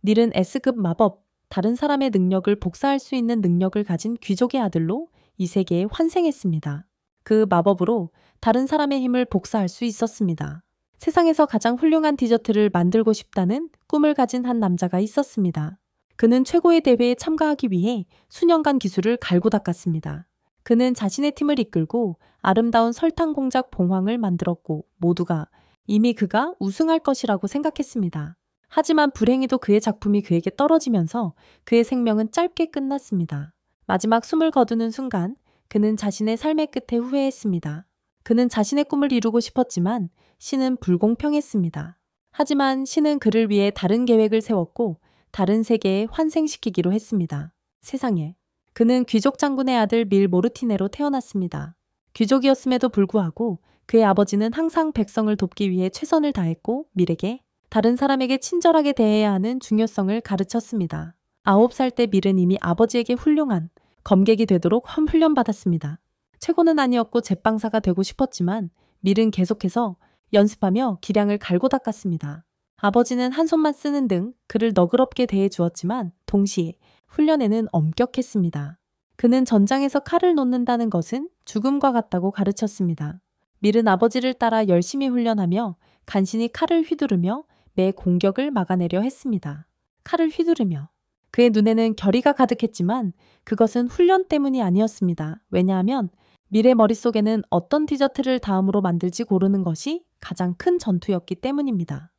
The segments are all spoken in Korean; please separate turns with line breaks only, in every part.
닐은 S급 마법, 다른 사람의 능력을 복사할 수 있는 능력을 가진 귀족의 아들로 이 세계에 환생했습니다. 그 마법으로 다른 사람의 힘을 복사할 수 있었습니다. 세상에서 가장 훌륭한 디저트를 만들고 싶다는 꿈을 가진 한 남자가 있었습니다. 그는 최고의 대회에 참가하기 위해 수년간 기술을 갈고 닦았습니다. 그는 자신의 팀을 이끌고 아름다운 설탕 공작 봉황을 만들었고 모두가 이미 그가 우승할 것이라고 생각했습니다. 하지만 불행히도 그의 작품이 그에게 떨어지면서 그의 생명은 짧게 끝났습니다. 마지막 숨을 거두는 순간 그는 자신의 삶의 끝에 후회했습니다. 그는 자신의 꿈을 이루고 싶었지만 신은 불공평했습니다. 하지만 신은 그를 위해 다른 계획을 세웠고 다른 세계에 환생시키기로 했습니다. 세상에. 그는 귀족 장군의 아들 밀 모르티네로 태어났습니다. 귀족이었음에도 불구하고 그의 아버지는 항상 백성을 돕기 위해 최선을 다했고 밀에게 다른 사람에게 친절하게 대해야 하는 중요성을 가르쳤습니다. 9살 때 밀은 이미 아버지에게 훌륭한 검객이 되도록 훈련받았습니다. 최고는 아니었고 제빵사가 되고 싶었지만 밀은 계속해서 연습하며 기량을 갈고 닦았습니다. 아버지는 한 손만 쓰는 등 그를 너그럽게 대해 주었지만 동시에 훈련에는 엄격했습니다. 그는 전장에서 칼을 놓는다는 것은 죽음과 같다고 가르쳤습니다. 밀은 아버지를 따라 열심히 훈련하며 간신히 칼을 휘두르며 매 공격을 막아내려 했습니다. 칼을 휘두르며. 그의 눈에는 결의가 가득했지만 그것은 훈련 때문이 아니었습니다. 왜냐하면 밀의 머릿속에는 어떤 디저트를 다음으로 만들지 고르는 것이 가장 큰 전투였기 때문입니다.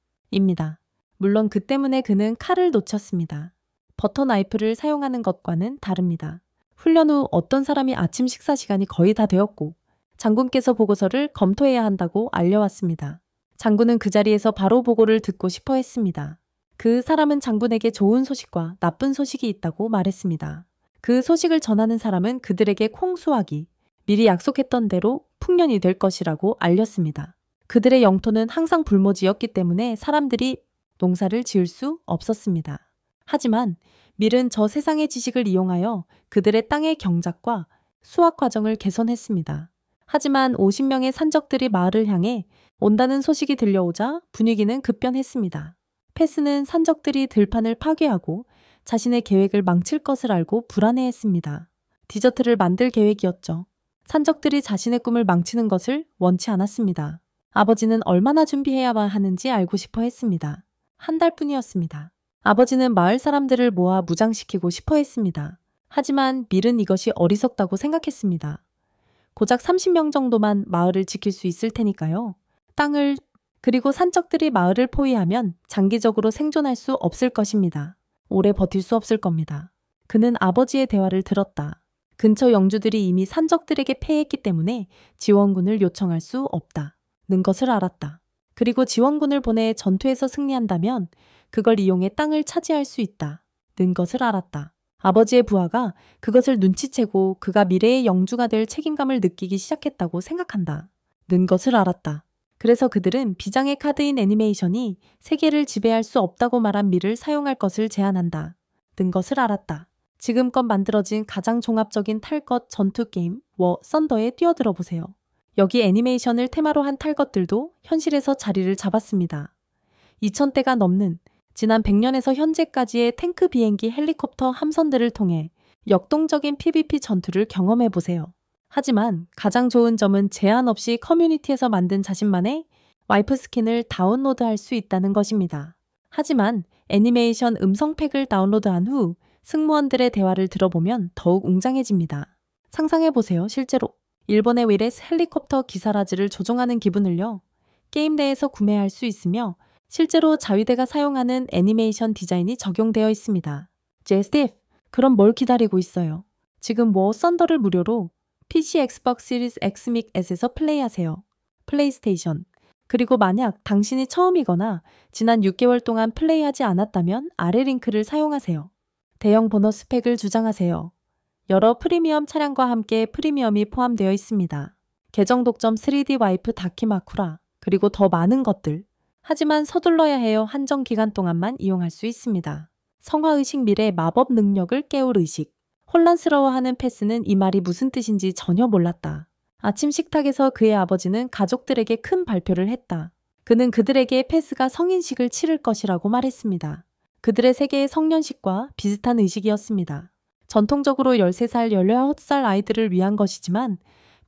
물론 그 때문에 그는 칼을 놓쳤습니다. 버터 나이프를 사용하는 것과는 다릅니다. 훈련 후 어떤 사람이 아침 식사 시간이 거의 다 되었고 장군께서 보고서를 검토해야 한다고 알려왔습니다. 장군은 그 자리에서 바로 보고를 듣고 싶어 했습니다. 그 사람은 장군에게 좋은 소식과 나쁜 소식이 있다고 말했습니다. 그 소식을 전하는 사람은 그들에게 콩수하기, 미리 약속했던 대로 풍년이 될 것이라고 알렸습니다. 그들의 영토는 항상 불모지였기 때문에 사람들이 농사를 지을 수 없었습니다. 하지만 밀은 저 세상의 지식을 이용하여 그들의 땅의 경작과 수확 과정을 개선했습니다. 하지만 50명의 산적들이 마을을 향해 온다는 소식이 들려오자 분위기는 급변했습니다. 패스는 산적들이 들판을 파괴하고 자신의 계획을 망칠 것을 알고 불안해했습니다. 디저트를 만들 계획이었죠. 산적들이 자신의 꿈을 망치는 것을 원치 않았습니다. 아버지는 얼마나 준비해야만 하는지 알고 싶어 했습니다. 한 달뿐이었습니다. 아버지는 마을 사람들을 모아 무장시키고 싶어 했습니다. 하지만 밀은 이것이 어리석다고 생각했습니다. 고작 30명 정도만 마을을 지킬 수 있을 테니까요. 그리고 산적들이 마을을 포위하면 장기적으로 생존할 수 없을 것입니다. 오래 버틸 수 없을 겁니다. 그는 아버지의 대화를 들었다. 근처 영주들이 이미 산적들에게 패했기 때문에 지원군을 요청할 수 없다는 것을 알았다. 그리고 지원군을 보내 전투에서 승리한다면 그걸 이용해 땅을 차지할 수 있다는 것을 알았다. 아버지의 부하가 그것을 눈치채고 그가 미래의 영주가 될 책임감을 느끼기 시작했다고 생각한다는 것을 알았다. 그래서 그들은 비장의 카드인 애니메이션이 세계를 지배할 수 없다고 말한 밀을 사용할 것을 제안한다는 것을 알았다. 지금껏 만들어진 가장 종합적인 탈것 전투 게임 워 썬더에 뛰어들어 보세요. 여기 애니메이션을 테마로 한 탈것들도 현실에서 자리를 잡았습니다. 2000대가 넘는 지난 100년에서 현재까지의 탱크 비행기 헬리콥터 함선들을 통해 역동적인 PVP 전투를 경험해 보세요. 하지만 가장 좋은 점은 제한 없이 커뮤니티에서 만든 자신만의 와이프 스킨을 다운로드할 수 있다는 것입니다. 하지만 애니메이션 음성팩을 다운로드한 후 승무원들의 대화를 들어보면 더욱 웅장해집니다. 상상해보세요. 실제로 일본의 위레스 헬리콥터 기사라지를 조종하는 기분을요. 게임 내에서 구매할 수 있으며 실제로 자위대가 사용하는 애니메이션 디자인이 적용되어 있습니다. 스티브, 그럼 뭘 기다리고 있어요? 지금 워 썬더를 무료로 PC, 엑스박스 시리즈 X 및 S에서 플레이하세요. 플레이스테이션. 그리고 만약 당신이 처음이거나 지난 6개월 동안 플레이하지 않았다면 아래 링크를 사용하세요. 대형 보너스 팩을 주장하세요. 여러 프리미엄 차량과 함께 프리미엄이 포함되어 있습니다. 계정 독점 3D 와이프 다키마쿠라, 그리고 더 많은 것들. 하지만 서둘러야 해요. 한정 기간 동안만 이용할 수 있습니다. 성화의식 미래 마법 능력을 깨울 의식. 혼란스러워하는 패스는 이 말이 무슨 뜻인지 전혀 몰랐다. 아침 식탁에서 그의 아버지는 가족들에게 큰 발표를 했다. 그는 그들에게 패스가 성인식을 치를 것이라고 말했습니다. 그들의 세계의 성년식과 비슷한 의식이었습니다. 전통적으로 13살, 19살 아이들을 위한 것이지만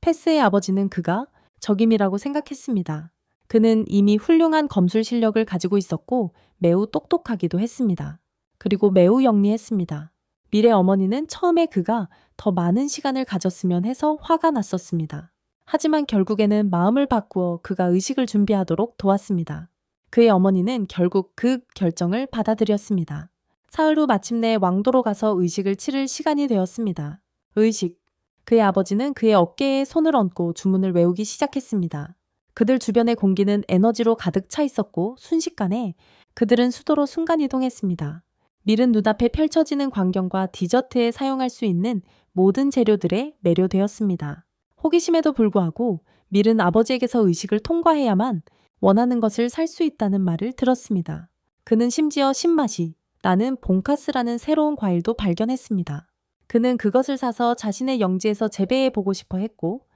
패스의 아버지는 그가 적임이라고 생각했습니다. 그는 이미 훌륭한 검술 실력을 가지고 있었고 매우 똑똑하기도 했습니다. 그리고 매우 영리했습니다. 밀의 어머니는 처음에 그가 더 많은 시간을 가졌으면 해서 화가 났었습니다. 하지만 결국에는 마음을 바꾸어 그가 의식을 준비하도록 도왔습니다. 그의 어머니는 결국 그 결정을 받아들였습니다. 사흘 후 마침내 왕도로 가서 의식을 치를 시간이 되었습니다. 의식. 그의 아버지는 그의 어깨에 손을 얹고 주문을 외우기 시작했습니다. 그들 주변의 공기는 에너지로 가득 차 있었고 순식간에 그들은 수도로 순간이동했습니다. 밀은 눈앞에 펼쳐지는 광경과 디저트에 사용할 수 있는 모든 재료들에 매료되었습니다. 호기심에도 불구하고 밀은 아버지에게서 의식을 통과해야만 원하는 것을 살 수 있다는 말을 들었습니다. 그는 심지어 신맛이 나는 본카스라는 새로운 과일도 발견했습니다. 그는 그것을 사서 자신의 영지에서 재배해 보고 싶어 했고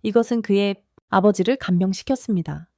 이것은 그의 아버지를 감명시켰습니다.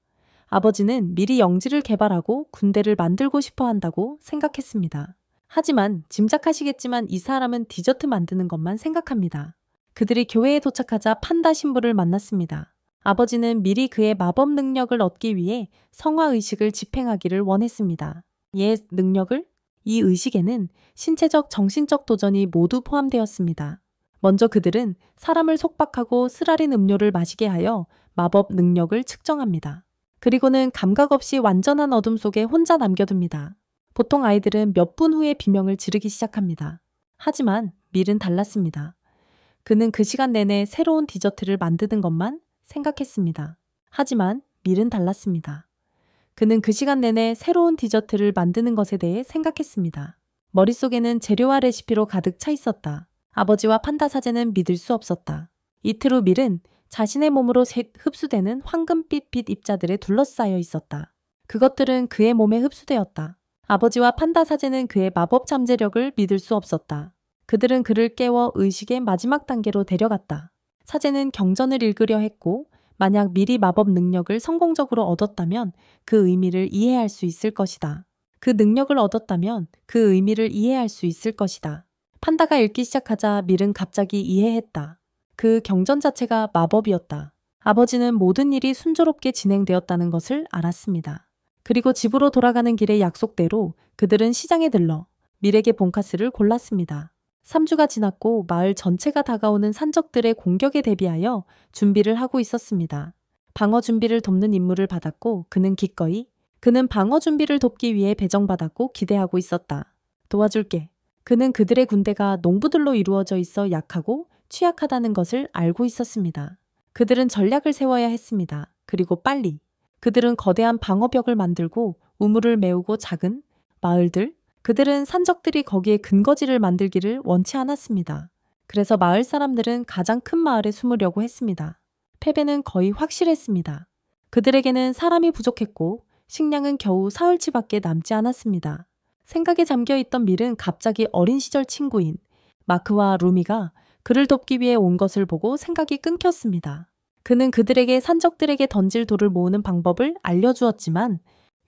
아버지는 미리 영지를 개발하고 군대를 만들고 싶어 한다고 생각했습니다. 하지만 짐작하시겠지만 이 사람은 디저트 만드는 것만 생각합니다. 그들이 교회에 도착하자 판다 신부를 만났습니다. 아버지는 미리 그의 마법 능력을 얻기 위해 성화의식을 집행하기를 원했습니다. 옛 능력을? 이 의식에는 신체적, 정신적 도전이 모두 포함되었습니다. 먼저 그들은 사람을 속박하고 쓰라린 음료를 마시게 하여 마법 능력을 측정합니다. 그리고는 감각 없이 완전한 어둠 속에 혼자 남겨둡니다. 보통 아이들은 몇 분 후에 비명을 지르기 시작합니다. 하지만 밀은 달랐습니다. 그는 그 시간 내내 새로운 디저트를 만드는 것만 생각했습니다. 하지만 밀은 달랐습니다. 그는 그 시간 내내 새로운 디저트를 만드는 것에 대해 생각했습니다. 머릿속에는 재료와 레시피로 가득 차 있었다. 아버지와 판다 사제는 믿을 수 없었다. 이틀 후 밀은 자신의 몸으로 흡수되는 황금빛 빛 입자들에 둘러싸여 있었다. 그것들은 그의 몸에 흡수되었다. 아버지와 판다 사제는 그의 마법 잠재력을 믿을 수 없었다. 그들은 그를 깨워 의식의 마지막 단계로 데려갔다. 사제는 경전을 읽으려 했고 만약 미리 마법 능력을 성공적으로 얻었다면 그 의미를 이해할 수 있을 것이다. 그 능력을 얻었다면 그 의미를 이해할 수 있을 것이다. 판다가 읽기 시작하자 밀은 갑자기 이해했다. 그 경전 자체가 마법이었다. 아버지는 모든 일이 순조롭게 진행되었다는 것을 알았습니다. 그리고 집으로 돌아가는 길의 약속대로 그들은 시장에 들러 밀에게 본카스를 골랐습니다. 3주가 지났고 마을 전체가 다가오는 산적들의 공격에 대비하여 준비를 하고 있었습니다. 방어 준비를 돕는 임무를 받았고 그는 방어 준비를 돕기 위해 배정받았고 기대하고 있었다. 도와줄게. 그는 그들의 군대가 농부들로 이루어져 있어 약하고 취약하다는 것을 알고 있었습니다. 그들은 전략을 세워야 했습니다. 그리고 빨리. 그들은 거대한 방어벽을 만들고 우물을 메우고 작은 마을들, 그들은 산적들이 거기에 근거지를 만들기를 원치 않았습니다. 그래서 마을 사람들은 가장 큰 마을에 숨으려고 했습니다. 패배는 거의 확실했습니다. 그들에게는 사람이 부족했고 식량은 겨우 사흘치밖에 남지 않았습니다. 생각에 잠겨있던 밀은 갑자기 어린 시절 친구인 마크와 루미가 그를 돕기 위해 온 것을 보고 생각이 끊겼습니다. 그는 그들에게 산적들에게 던질 돌을 모으는 방법을 알려주었지만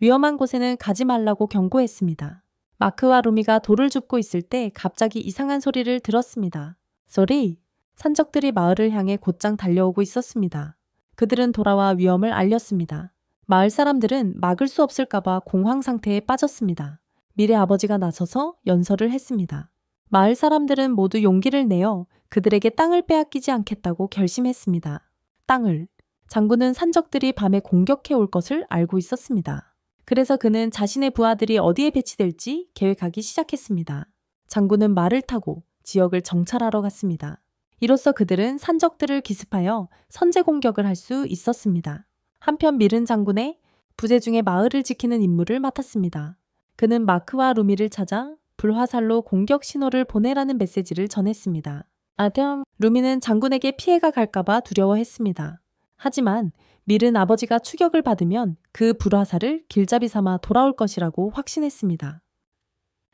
위험한 곳에는 가지 말라고 경고했습니다. 마크와 루미가 돌을 줍고 있을 때 갑자기 이상한 소리를 들었습니다. 소리! 산적들이 마을을 향해 곧장 달려오고 있었습니다. 그들은 돌아와 위험을 알렸습니다. 마을 사람들은 막을 수 없을까봐 공황 상태에 빠졌습니다. 밀의 아버지가 나서서 연설을 했습니다. 마을 사람들은 모두 용기를 내어 그들에게 땅을 빼앗기지 않겠다고 결심했습니다. 땅을. 장군은 산적들이 밤에 공격해 올 것을 알고 있었습니다. 그래서 그는 자신의 부하들이 어디에 배치될지 계획하기 시작했습니다. 장군은 말을 타고 지역을 정찰하러 갔습니다. 이로써 그들은 산적들을 기습하여 선제 공격을 할 수 있었습니다. 한편 밀은 장군의 부재 중에 마을을 지키는 임무를 맡았습니다. 그는 마크와 루미를 찾아 불화살로 공격 신호를 보내라는 메시지를 전했습니다. 루미는 장군에게 피해가 갈까봐 두려워했습니다. 하지만 밀은 아버지가 추격을 받으면 그 불화살을 길잡이 삼아 돌아올 것이라고 확신했습니다.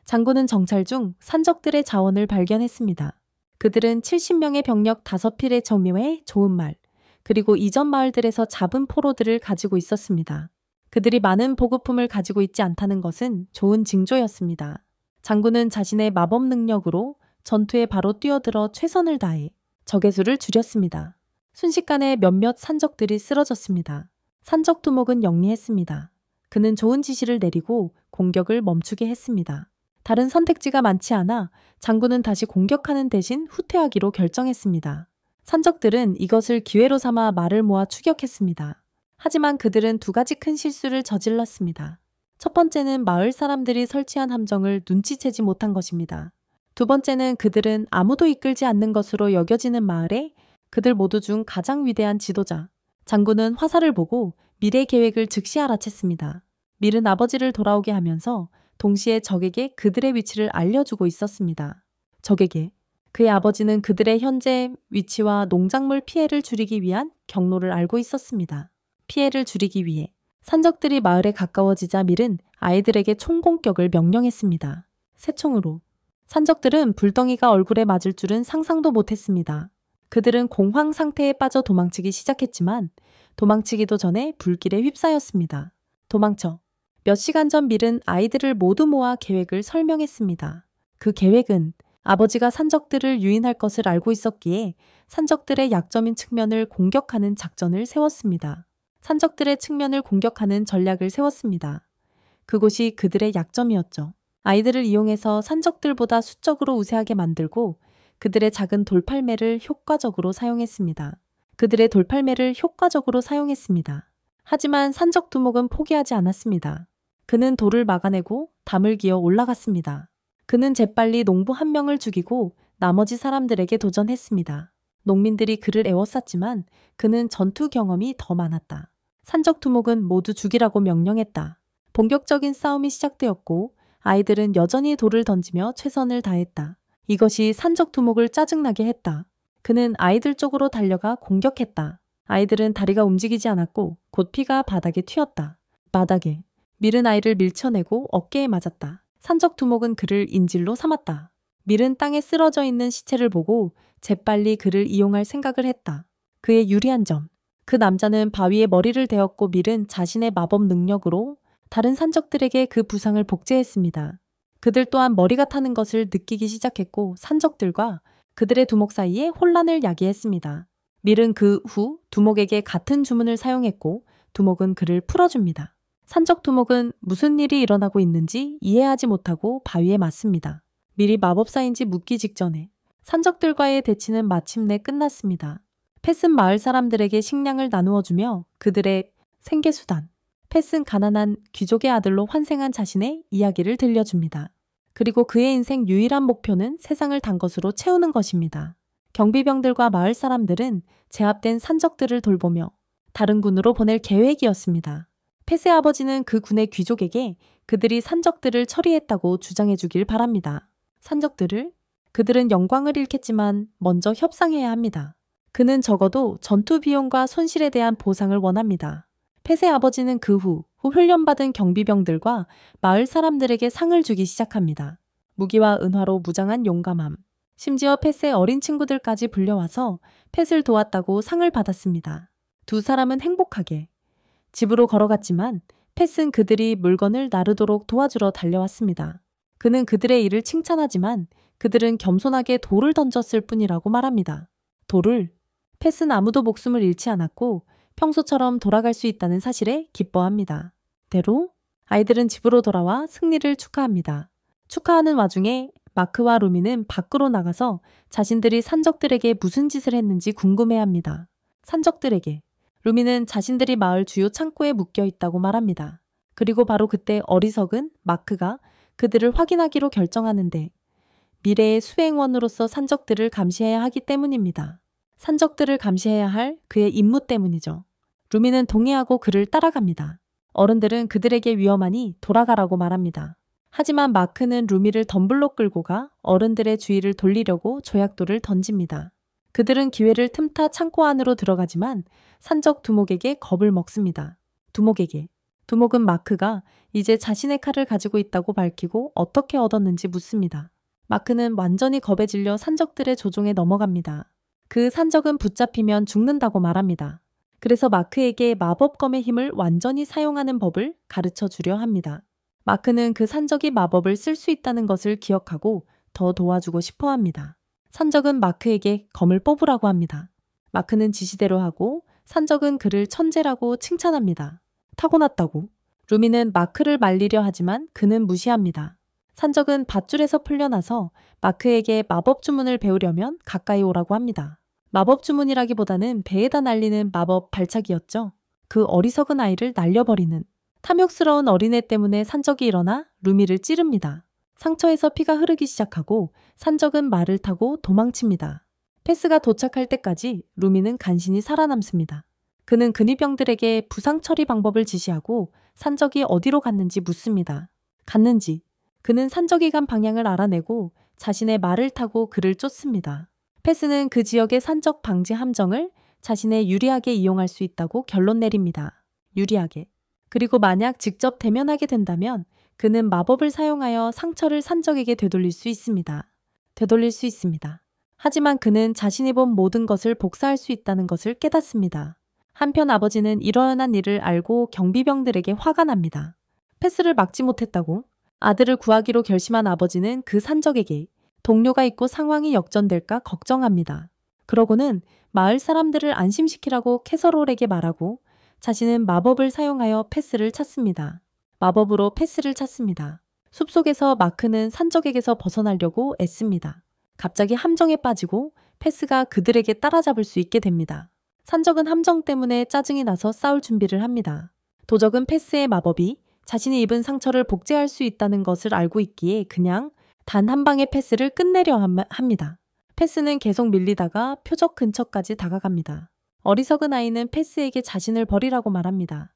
장군은 정찰 중 산적들의 자원을 발견했습니다. 그들은 70명의 병력 5필의 정묘에 좋은 말, 그리고 이전 마을들에서 잡은 포로들을 가지고 있었습니다. 그들이 많은 보급품을 가지고 있지 않다는 것은 좋은 징조였습니다. 장군은 자신의 마법 능력으로 전투에 바로 뛰어들어 최선을 다해 적의 수를 줄였습니다. 순식간에 몇몇 산적들이 쓰러졌습니다. 산적 두목은 영리했습니다. 그는 좋은 지시를 내리고 공격을 멈추게 했습니다. 다른 선택지가 많지 않아 장군은 다시 공격하는 대신 후퇴하기로 결정했습니다. 산적들은 이것을 기회로 삼아 말을 모아 추격했습니다. 하지만 그들은 두 가지 큰 실수를 저질렀습니다. 첫 번째는 마을 사람들이 설치한 함정을 눈치채지 못한 것입니다. 두 번째는 그들은 아무도 이끌지 않는 것으로 여겨지는 마을에 그들 모두 중 가장 위대한 지도자, 장군은 화살을 보고 밀의 계획을 즉시 알아챘습니다. 밀은 아버지를 돌아오게 하면서 동시에 적에게 그들의 위치를 알려주고 있었습니다. 적에게 그의 아버지는 그들의 현재 위치와 농작물 피해를 줄이기 위한 경로를 알고 있었습니다. 피해를 줄이기 위해 산적들이 마을에 가까워지자 밀은 아이들에게 총공격을 명령했습니다. 새총으로. 산적들은 불덩이가 얼굴에 맞을 줄은 상상도 못했습니다. 그들은 공황 상태에 빠져 도망치기 시작했지만 도망치기도 전에 불길에 휩싸였습니다. 도망쳐. 몇 시간 전 밀은 아이들을 모두 모아 계획을 설명했습니다. 그 계획은 아버지가 산적들을 유인할 것을 알고 있었기에 산적들의 약점인 측면을 공격하는 작전을 세웠습니다. 산적들의 측면을 공격하는 전략을 세웠습니다. 그곳이 그들의 약점이었죠. 아이들을 이용해서 산적들보다 수적으로 우세하게 만들고 그들의 작은 돌팔매를 효과적으로 사용했습니다. 하지만 산적 두목은 포기하지 않았습니다. 그는 돌을 막아내고 담을 기어 올라갔습니다. 그는 재빨리 농부 한 명을 죽이고 나머지 사람들에게 도전했습니다. 농민들이 그를 애워쌌지만 그는 전투 경험이 더 많았다. 산적 두목은 모두 죽이라고 명령했다. 본격적인 싸움이 시작되었고 아이들은 여전히 돌을 던지며 최선을 다했다. 이것이 산적 두목을 짜증나게 했다. 그는 아이들 쪽으로 달려가 공격했다. 아이들은 다리가 움직이지 않았고 곧 피가 바닥에 튀었다. 바닥에 밀은 아이를 밀쳐내고 어깨에 맞았다. 산적 두목은 그를 인질로 삼았다. 밀은 땅에 쓰러져 있는 시체를 보고 재빨리 그를 이용할 생각을 했다. 그의 유리한 점. 그 남자는 바위에 머리를 대었고 밀은 자신의 마법 능력으로 다른 산적들에게 그 부상을 복제했습니다. 그들 또한 머리가 타는 것을 느끼기 시작했고 산적들과 그들의 두목 사이에 혼란을 야기했습니다. 밀은 그 후 두목에게 같은 주문을 사용했고 두목은 그를 풀어줍니다. 산적 두목은 무슨 일이 일어나고 있는지 이해하지 못하고 바위에 맞습니다. 밀이 마법사인지 묻기 직전에 산적들과의 대치는 마침내 끝났습니다. 펫은 마을 사람들에게 식량을 나누어주며 그들의 생계수단, 펫은 가난한 귀족의 아들로 환생한 자신의 이야기를 들려줍니다. 그리고 그의 인생 유일한 목표는 세상을 단 것으로 채우는 것입니다. 경비병들과 마을 사람들은 제압된 산적들을 돌보며 다른 군으로 보낼 계획이었습니다. 펫의 아버지는 그 군의 귀족에게 그들이 산적들을 처리했다고 주장해 주길 바랍니다. 그들은 영광을 잃겠지만 먼저 협상해야 합니다. 그는 적어도 전투 비용과 손실에 대한 보상을 원합니다. 펫의 아버지는 그 후 훈련받은 경비병들과 마을 사람들에게 상을 주기 시작합니다. 무기와 은화로 무장한 용감함. 심지어 펫의 어린 친구들까지 불려와서 펫을 도왔다고 상을 받았습니다. 두 사람은 행복하게 집으로 걸어갔지만 펫은 그들이 물건을 나르도록 도와주러 달려왔습니다. 그는 그들의 일을 칭찬하지만 그들은 겸손하게 돌을 던졌을 뿐이라고 말합니다. 펫은 아무도 목숨을 잃지 않았고 평소처럼 돌아갈 수 있다는 사실에 기뻐합니다. 대로 아이들은 집으로 돌아와 승리를 축하합니다. 축하하는 와중에 마크와 루미는 밖으로 나가서 자신들이 산적들에게 무슨 짓을 했는지 궁금해합니다. 산적들에게 루미는 자신들이 마을 주요 창고에 묶여 있다고 말합니다. 그리고 바로 그때 어리석은 마크가 그들을 확인하기로 결정하는데 미래의 수행원으로서 산적들을 감시해야 하기 때문입니다. 산적들을 감시해야 할 그의 임무 때문이죠. 루미는 동의하고 그를 따라갑니다. 어른들은 그들에게 위험하니 돌아가라고 말합니다. 하지만 마크는 루미를 덤불로 끌고 가 어른들의 주의를 돌리려고 조약돌을 던집니다. 그들은 기회를 틈타 창고 안으로 들어가지만 산적 두목에게 겁을 먹습니다. 두목은 마크가 이제 자신의 칼을 가지고 있다고 밝히고 어떻게 얻었는지 묻습니다. 마크는 완전히 겁에 질려 산적들의 조종에 넘어갑니다. 그 산적은 붙잡히면 죽는다고 말합니다. 그래서 마크에게 마법검의 힘을 완전히 사용하는 법을 가르쳐 주려 합니다. 마크는 그 산적이 마법을 쓸 수 있다는 것을 기억하고 더 도와주고 싶어 합니다. 산적은 마크에게 검을 뽑으라고 합니다. 마크는 지시대로 하고 산적은 그를 천재라고 칭찬합니다. 타고났다고. 루미는 마크를 말리려 하지만 그는 무시합니다. 산적은 밧줄에서 풀려나서 마크에게 마법 주문을 배우려면 가까이 오라고 합니다. 마법 주문이라기보다는 배에다 날리는 마법 발차기였죠. 그 어리석은 아이를 날려버리는. 탐욕스러운 어린애 때문에 산적이 일어나 루미를 찌릅니다. 상처에서 피가 흐르기 시작하고 산적은 말을 타고 도망칩니다. 패스가 도착할 때까지 루미는 간신히 살아남습니다. 그는 근위병들에게 부상 처리 방법을 지시하고 산적이 어디로 갔는지 묻습니다. 갔는지. 그는 산적이 간 방향을 알아내고 자신의 말을 타고 그를 쫓습니다. 패스는 그 지역의 산적 방지 함정을 자신의 유리하게 이용할 수 있다고 결론 내립니다. 유리하게. 그리고 만약 직접 대면하게 된다면 그는 마법을 사용하여 상처를 산적에게 되돌릴 수 있습니다. 하지만 그는 자신이 본 모든 것을 복사할 수 있다는 것을 깨닫습니다. 한편 아버지는 일어난 일을 알고 경비병들에게 화가 납니다. 패스를 막지 못했다고? 아들을 구하기로 결심한 아버지는 그 산적에게 동료가 있고 상황이 역전될까 걱정합니다. 그러고는 마을 사람들을 안심시키라고 캐서롤에게 말하고 자신은 마법을 사용하여 패스를 찾습니다. 마법으로 패스를 찾습니다. 숲속에서 마크는 산적에게서 벗어나려고 애씁니다. 갑자기 함정에 빠지고 패스가 그들에게 따라잡을 수 있게 됩니다. 산적은 함정 때문에 짜증이 나서 싸울 준비를 합니다. 도적은 패스의 마법이 자신이 입은 상처를 복제할 수 있다는 것을 알고 있기에 그냥 단 한 방의 패스를 끝내려 합니다. 패스는 계속 밀리다가 표적 근처까지 다가갑니다. 어리석은 아이는 패스에게 자신을 버리라고 말합니다.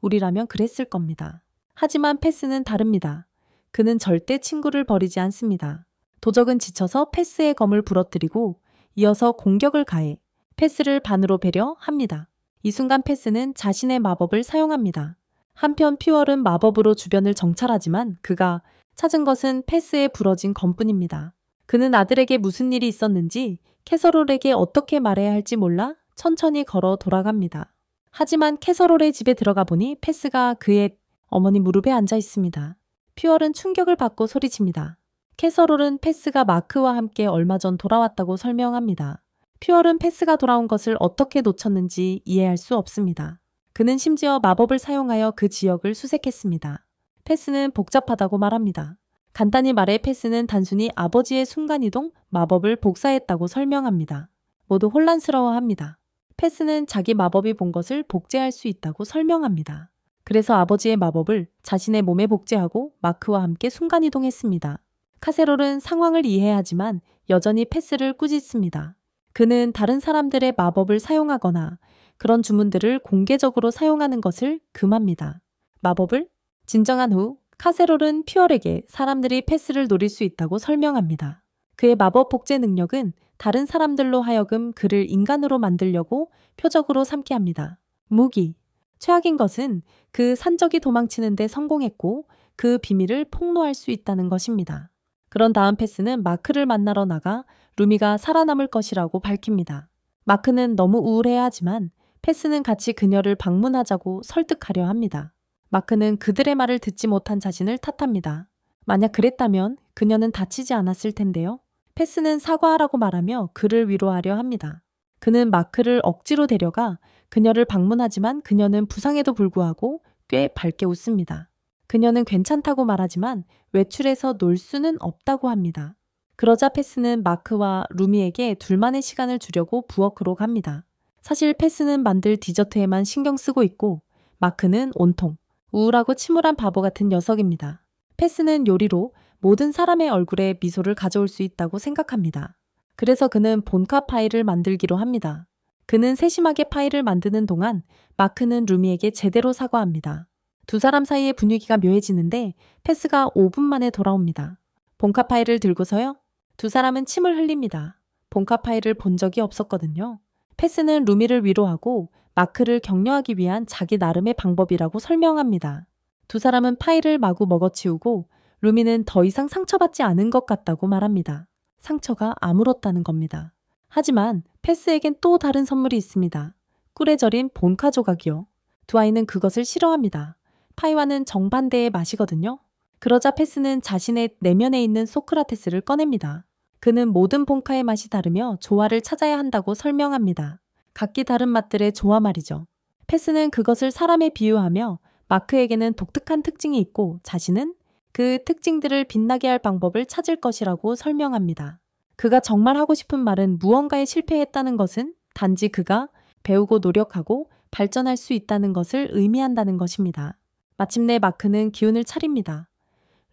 우리라면 그랬을 겁니다. 하지만 패스는 다릅니다. 그는 절대 친구를 버리지 않습니다. 도적은 지쳐서 패스의 검을 부러뜨리고 이어서 공격을 가해 패스를 반으로 베려 합니다. 이 순간 패스는 자신의 마법을 사용합니다. 한편 퓨얼은 마법으로 주변을 정찰하지만 그가 찾은 것은 패스에 부러진 검뿐입니다. 그는 아들에게 무슨 일이 있었는지 캐서롤에게 어떻게 말해야 할지 몰라 천천히 걸어 돌아갑니다. 하지만 캐서롤의 집에 들어가 보니 패스가 그의 어머니 무릎에 앉아 있습니다. 퓨얼은 충격을 받고 소리칩니다. 캐서롤은 패스가 마크와 함께 얼마 전 돌아왔다고 설명합니다. 퓨얼은 패스가 돌아온 것을 어떻게 놓쳤는지 이해할 수 없습니다. 그는 심지어 마법을 사용하여 그 지역을 수색했습니다. 패스는 복잡하다고 말합니다. 간단히 말해 패스는 단순히 아버지의 순간이동 마법을 복사했다고 설명합니다. 모두 혼란스러워합니다. 패스는 자기 마법이 본 것을 복제할 수 있다고 설명합니다. 그래서 아버지의 마법을 자신의 몸에 복제하고 마크와 함께 순간이동했습니다. 카세롤은 상황을 이해하지만 여전히 패스를 꾸짖습니다. 그는 다른 사람들의 마법을 사용하거나 그런 주문들을 공개적으로 사용하는 것을 금합니다. 마법을? 진정한 후 카세롤은 퓨얼에게 사람들이 패스를 노릴 수 있다고 설명합니다. 그의 마법 복제 능력은 다른 사람들로 하여금 그를 인간으로 만들려고 표적으로 삼게 합니다. 무기. 최악인 것은 그 산적이 도망치는 데 성공했고 그 비밀을 폭로할 수 있다는 것입니다. 그런 다음 패스는 마크를 만나러 나가 루미가 살아남을 것이라고 밝힙니다. 마크는 너무 우울해하지만 패스는 같이 그녀를 방문하자고 설득하려 합니다. 마크는 그들의 말을 듣지 못한 자신을 탓합니다. 만약 그랬다면 그녀는 다치지 않았을 텐데요. 패스는 사과하라고 말하며 그를 위로하려 합니다. 그는 마크를 억지로 데려가 그녀를 방문하지만 그녀는 부상에도 불구하고 꽤 밝게 웃습니다. 그녀는 괜찮다고 말하지만 외출해서 놀 수는 없다고 합니다. 그러자 패스는 마크와 루미에게 둘만의 시간을 주려고 부엌으로 갑니다. 사실 패스는 만들 디저트에만 신경 쓰고 있고 마크는 온통 우울하고 침울한 바보 같은 녀석입니다. 패스는 요리로 모든 사람의 얼굴에 미소를 가져올 수 있다고 생각합니다. 그래서 그는 본카 파이를 만들기로 합니다. 그는 세심하게 파이를 만드는 동안 마크는 루미에게 제대로 사과합니다. 두 사람 사이의 분위기가 묘해지는데 패스가 5분 만에 돌아옵니다. 본카 파이를 들고서요. 두 사람은 침을 흘립니다. 본카 파이를 본 적이 없었거든요. 패스는 루미를 위로하고 마크를 격려하기 위한 자기 나름의 방법이라고 설명합니다. 두 사람은 파이를 마구 먹어치우고 루미는 더 이상 상처받지 않은 것 같다고 말합니다. 상처가 아물었다는 겁니다. 하지만 패스에겐 또 다른 선물이 있습니다. 꿀에 절인 본카 조각이요. 두 아이는 그것을 싫어합니다. 파이와는 정반대의 맛이거든요. 그러자 패스는 자신의 내면에 있는 소크라테스를 꺼냅니다. 그는 모든 본카의 맛이 다르며 조화를 찾아야 한다고 설명합니다. 각기 다른 맛들의 조화 말이죠. 패스는 그것을 사람에 비유하며 마크에게는 독특한 특징이 있고 자신은 그 특징들을 빛나게 할 방법을 찾을 것이라고 설명합니다. 그가 정말 하고 싶은 말은 무언가에 실패했다는 것은 단지 그가 배우고 노력하고 발전할 수 있다는 것을 의미한다는 것입니다. 마침내 마크는 기운을 차립니다.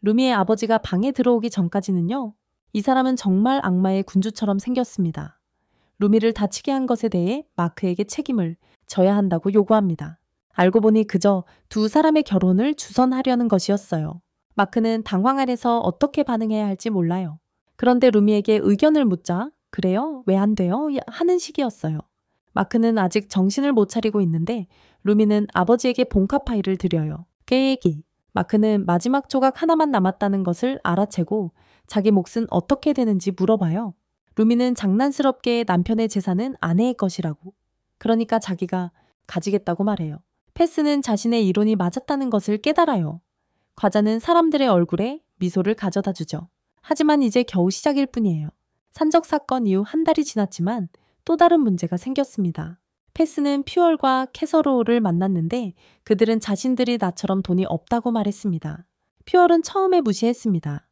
루미의 아버지가 방에 들어오기 전까지는요. 이 사람은 정말 악마의 군주처럼 생겼습니다. 루미를 다치게 한 것에 대해 마크에게 책임을 져야 한다고 요구합니다. 알고 보니 그저 두 사람의 결혼을 주선하려는 것이었어요. 마크는 당황 아래서 어떻게 반응해야 할지 몰라요. 그런데 루미에게 의견을 묻자 그래요? 왜 안 돼요? 하는 식이었어요. 마크는 아직 정신을 못 차리고 있는데 루미는 아버지에게 본카 파이를 드려요. 깨기. 마크는 마지막 조각 하나만 남았다는 것을 알아채고 자기 몫은 어떻게 되는지 물어봐요. 루미는 장난스럽게 남편의 재산은 아내의 것이라고. 그러니까 자기가 가지겠다고 말해요. 패스는 자신의 이론이 맞았다는 것을 깨달아요. 과자는 사람들의 얼굴에 미소를 가져다 주죠. 하지만 이제 겨우 시작일 뿐이에요. 산적 사건 이후 한 달이 지났지만 또 다른 문제가 생겼습니다. 패스는 퓨얼과 캐서로를 만났는데 그들은 자신들이 나처럼 돈이 없다고 말했습니다. 퓨얼은 처음에 무시했습니다.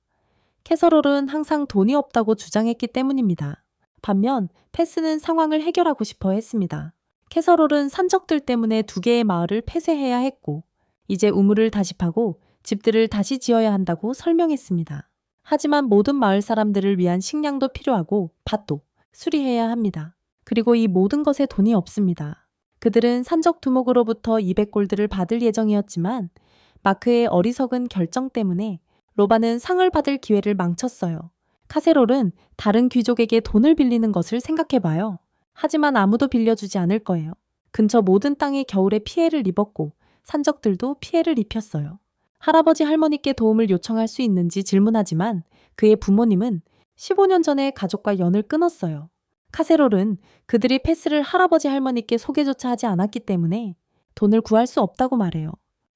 캐서롤은 항상 돈이 없다고 주장했기 때문입니다. 반면 패스는 상황을 해결하고 싶어 했습니다. 캐서롤은 산적들 때문에 두 개의 마을을 폐쇄해야 했고 이제 우물을 다시 파고 집들을 다시 지어야 한다고 설명했습니다. 하지만 모든 마을 사람들을 위한 식량도 필요하고 밭도 수리해야 합니다. 그리고 이 모든 것에 돈이 없습니다. 그들은 산적 두목으로부터 200골드를 받을 예정이었지만 마크의 어리석은 결정 때문에 로바는 상을 받을 기회를 망쳤어요. 카세롤은 다른 귀족에게 돈을 빌리는 것을 생각해봐요. 하지만 아무도 빌려주지 않을 거예요. 근처 모든 땅이 겨울에 피해를 입었고 산적들도 피해를 입혔어요. 할아버지 할머니께 도움을 요청할 수 있는지 질문하지만 그의 부모님은 15년 전에 가족과 연을 끊었어요. 카세롤은 그들이 패스를 할아버지 할머니께 소개조차 하지 않았기 때문에 돈을 구할 수 없다고 말해요.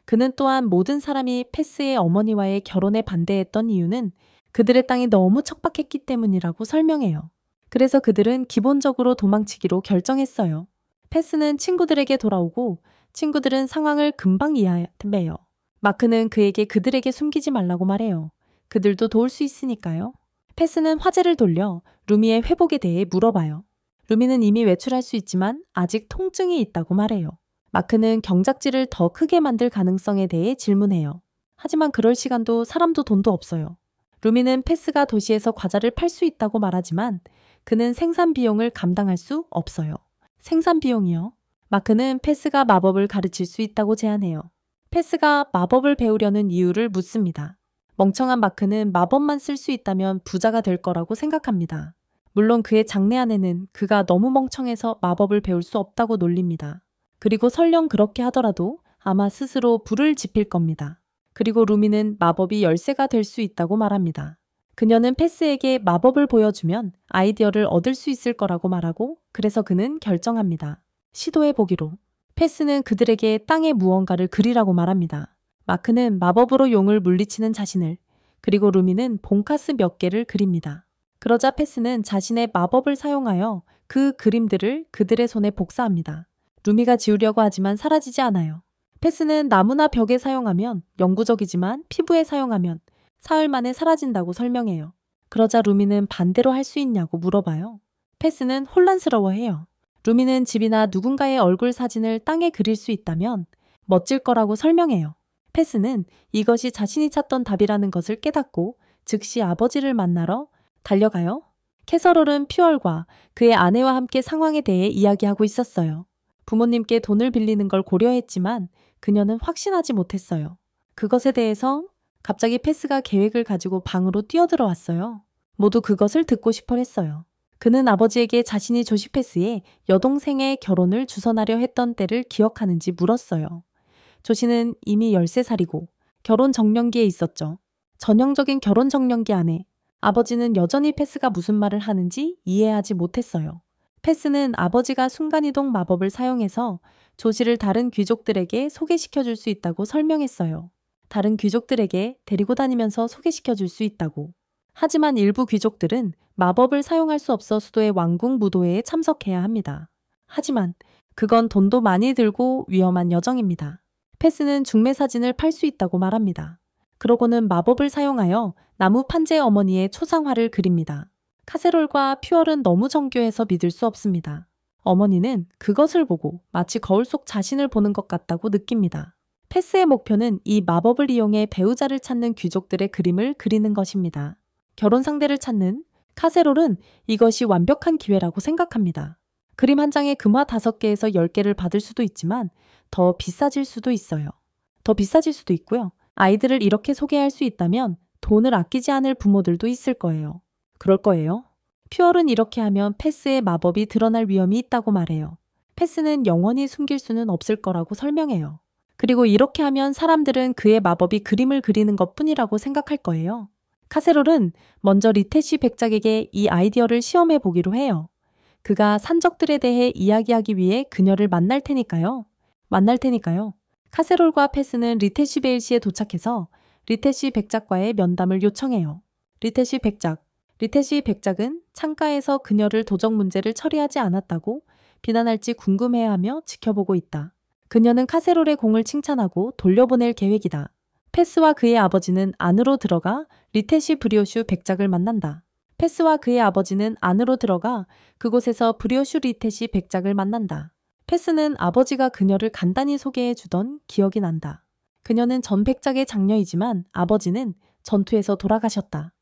그는 또한 모든 사람이 패스의 어머니와의 결혼에 반대했던 이유는 그들의 땅이 너무 척박했기 때문이라고 설명해요. 그래서 그들은 기본적으로 도망치기로 결정했어요. 패스는 친구들에게 돌아오고 친구들은 상황을 금방 이해해요. 마크는 그에게 그들에게 숨기지 말라고 말해요. 그들도 도울 수 있으니까요. 패스는 화제를 돌려 루미의 회복에 대해 물어봐요. 루미는 이미 외출할 수 있지만 아직 통증이 있다고 말해요. 마크는 경작지를 더 크게 만들 가능성에 대해 질문해요. 하지만 그럴 시간도 사람도 돈도 없어요. 루미는 패스가 도시에서 과자를 팔 수 있다고 말하지만 그는 생산 비용을 감당할 수 없어요. 생산 비용이요? 마크는 패스가 마법을 가르칠 수 있다고 제안해요. 패스가 마법을 배우려는 이유를 묻습니다. 멍청한 마크는 마법만 쓸 수 있다면 부자가 될 거라고 생각합니다. 물론 그의 장래 아내는 그가 너무 멍청해서 마법을 배울 수 없다고 놀립니다. 그리고 설령 그렇게 하더라도 아마 스스로 불을 지필 겁니다. 그리고 루미는 마법이 열쇠가 될 수 있다고 말합니다. 그녀는 패스에게 마법을 보여주면 아이디어를 얻을 수 있을 거라고 말하고 그래서 그는 결정합니다. 시도해보기로. 패스는 그들에게 땅에 무언가를 그리라고 말합니다. 마크는 마법으로 용을 물리치는 자신을, 그리고 루미는 본카스 몇 개를 그립니다. 그러자 패스는 자신의 마법을 사용하여 그 그림들을 그들의 손에 복사합니다. 루미가 지우려고 하지만 사라지지 않아요. 패스는 나무나 벽에 사용하면 영구적이지만 피부에 사용하면 사흘 만에 사라진다고 설명해요. 그러자 루미는 반대로 할 수 있냐고 물어봐요. 패스는 혼란스러워해요. 루미는 집이나 누군가의 얼굴 사진을 땅에 그릴 수 있다면 멋질 거라고 설명해요. 패스는 이것이 자신이 찾던 답이라는 것을 깨닫고 즉시 아버지를 만나러 달려가요. 캐서롤은 퓨얼과 그의 아내와 함께 상황에 대해 이야기하고 있었어요. 부모님께 돈을 빌리는 걸 고려했지만 그녀는 확신하지 못했어요. 그것에 대해서 갑자기 패스가 계획을 가지고 방으로 뛰어들어왔어요. 모두 그것을 듣고 싶어 했어요. 그는 아버지에게 자신이 조시 패스의 여동생의 결혼을 주선하려 했던 때를 기억하는지 물었어요. 조시는 이미 13살이고 결혼 정년기에 있었죠. 전형적인 결혼 정년기 안에 아버지는 여전히 패스가 무슨 말을 하는지 이해하지 못했어요. 패스는 아버지가 순간이동 마법을 사용해서 조시를 다른 귀족들에게 소개시켜줄 수 있다고 설명했어요. 다른 귀족들에게 데리고 다니면서 소개시켜 줄 수 있다고. 하지만 일부 귀족들은 마법을 사용할 수 없어 수도의 왕궁 무도회에 참석해야 합니다. 하지만 그건 돈도 많이 들고 위험한 여정입니다. 패스는 중매 사진을 팔 수 있다고 말합니다. 그러고는 마법을 사용하여 나무 판재 어머니의 초상화를 그립니다. 카세롤과 퓨얼은 너무 정교해서 믿을 수 없습니다. 어머니는 그것을 보고 마치 거울 속 자신을 보는 것 같다고 느낍니다. 패스의 목표는 이 마법을 이용해 배우자를 찾는 귀족들의 그림을 그리는 것입니다. 결혼 상대를 찾는 카세롤은 이것이 완벽한 기회라고 생각합니다. 그림 한 장에 금화 5개에서 10개를 받을 수도 있지만 더 비싸질 수도 있어요. 더 비싸질 수도 있고요. 아이들을 이렇게 소개할 수 있다면 돈을 아끼지 않을 부모들도 있을 거예요. 그럴 거예요. 퓨얼은 이렇게 하면 패스의 마법이 드러날 위험이 있다고 말해요. 패스는 영원히 숨길 수는 없을 거라고 설명해요. 그리고 이렇게 하면 사람들은 그의 마법이 그림을 그리는 것뿐이라고 생각할 거예요. 카세롤은 먼저 리테시 백작에게 이 아이디어를 시험해 보기로 해요. 그가 산적들에 대해 이야기하기 위해 그녀를 만날 테니까요. 카세롤과 패스는 리테시 베일시에 도착해서 리테시 백작과의 면담을 요청해요. 리테시 백작은 창가에서 그녀를 도적 문제를 처리하지 않았다고 비난할지 궁금해하며 지켜보고 있다. 그녀는 카세롤의 공을 칭찬하고 돌려보낼 계획이다. 패스와 그의 아버지는 안으로 들어가 리테시 브리오슈 백작을 만난다. 그곳에서 브리오슈 리테시 백작을 만난다. 패스는 아버지가 그녀를 간단히 소개해 주던 기억이 난다. 그녀는 전 백작의 장녀이지만 아버지는 전투에서 돌아가셨다.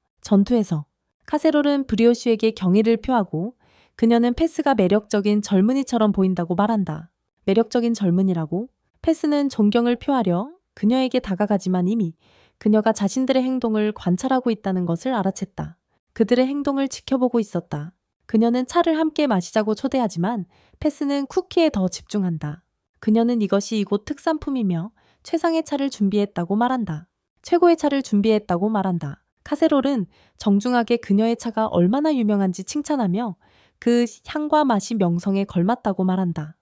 카세롤은 브리오슈에게 경의를 표하고 그녀는 패스가 매력적인 젊은이처럼 보인다고 말한다. 매력적인 젊은이라고? 패스는 존경을 표하려 그녀에게 다가가지만 이미 그녀가 자신들의 행동을 관찰하고 있다는 것을 알아챘다. 그들의 행동을 지켜보고 있었다. 그녀는 차를 함께 마시자고 초대하지만 패스는 쿠키에 더 집중한다. 그녀는 이것이 이곳 특산품이며 최상의 차를 준비했다고 말한다. 최고의 차를 준비했다고 말한다. 카세롤은 정중하게 그녀의 차가 얼마나 유명한지 칭찬하며 그 향과 맛이 명성에 걸맞다고 말한다.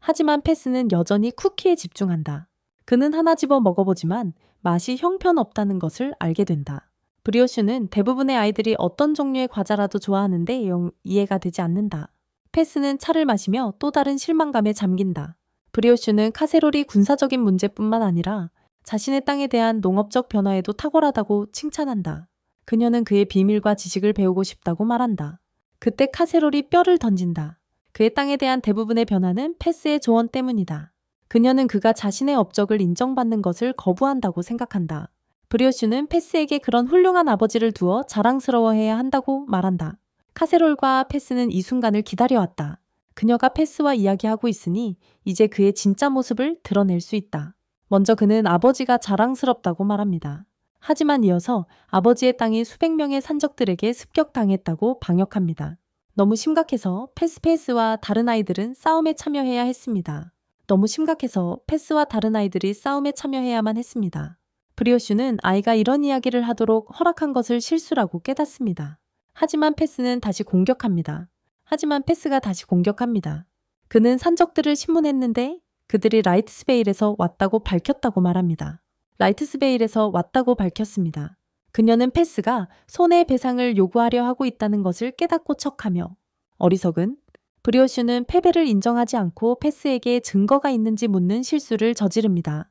하지만 패스는 여전히 쿠키에 집중한다. 그는 하나 집어 먹어보지만 맛이 형편없다는 것을 알게 된다. 브리오슈는 대부분의 아이들이 어떤 종류의 과자라도 좋아하는데 영 이해가 되지 않는다. 패스는 차를 마시며 또 다른 실망감에 잠긴다. 브리오슈는 카세롤이 군사적인 문제뿐만 아니라 자신의 땅에 대한 농업적 변화에도 탁월하다고 칭찬한다. 그녀는 그의 비밀과 지식을 배우고 싶다고 말한다. 그때 카세롤이 뼈를 던진다. 그의 땅에 대한 대부분의 변화는 패스의 조언 때문이다. 그녀는 그가 자신의 업적을 인정받는 것을 거부한다고 생각한다. 브리오슈는 패스에게 그런 훌륭한 아버지를 두어 자랑스러워해야 한다고 말한다. 카세롤과 패스는 이 순간을 기다려왔다. 그녀가 패스와 이야기하고 있으니 이제 그의 진짜 모습을 드러낼 수 있다. 먼저 그는 아버지가 자랑스럽다고 말합니다. 하지만 이어서 아버지의 땅이 수백 명의 산적들에게 습격당했다고 방역합니다. 너무 심각해서 패스와 다른 아이들은 싸움에 참여해야 했습니다. 브리오슈는 아이가 이런 이야기를 하도록 허락한 것을 실수라고 깨닫습니다. 하지만 패스가 다시 공격합니다. 그는 산적들을 신문했는데 그들이 라이트스베일에서 왔다고 밝혔습니다. 그녀는 패스가 손해배상을 요구하려 하고 있다는 것을 깨닫고 척하며 어리석은 브리오슈는 패배를 인정하지 않고 패스에게 증거가 있는지 묻는 실수를 저지릅니다.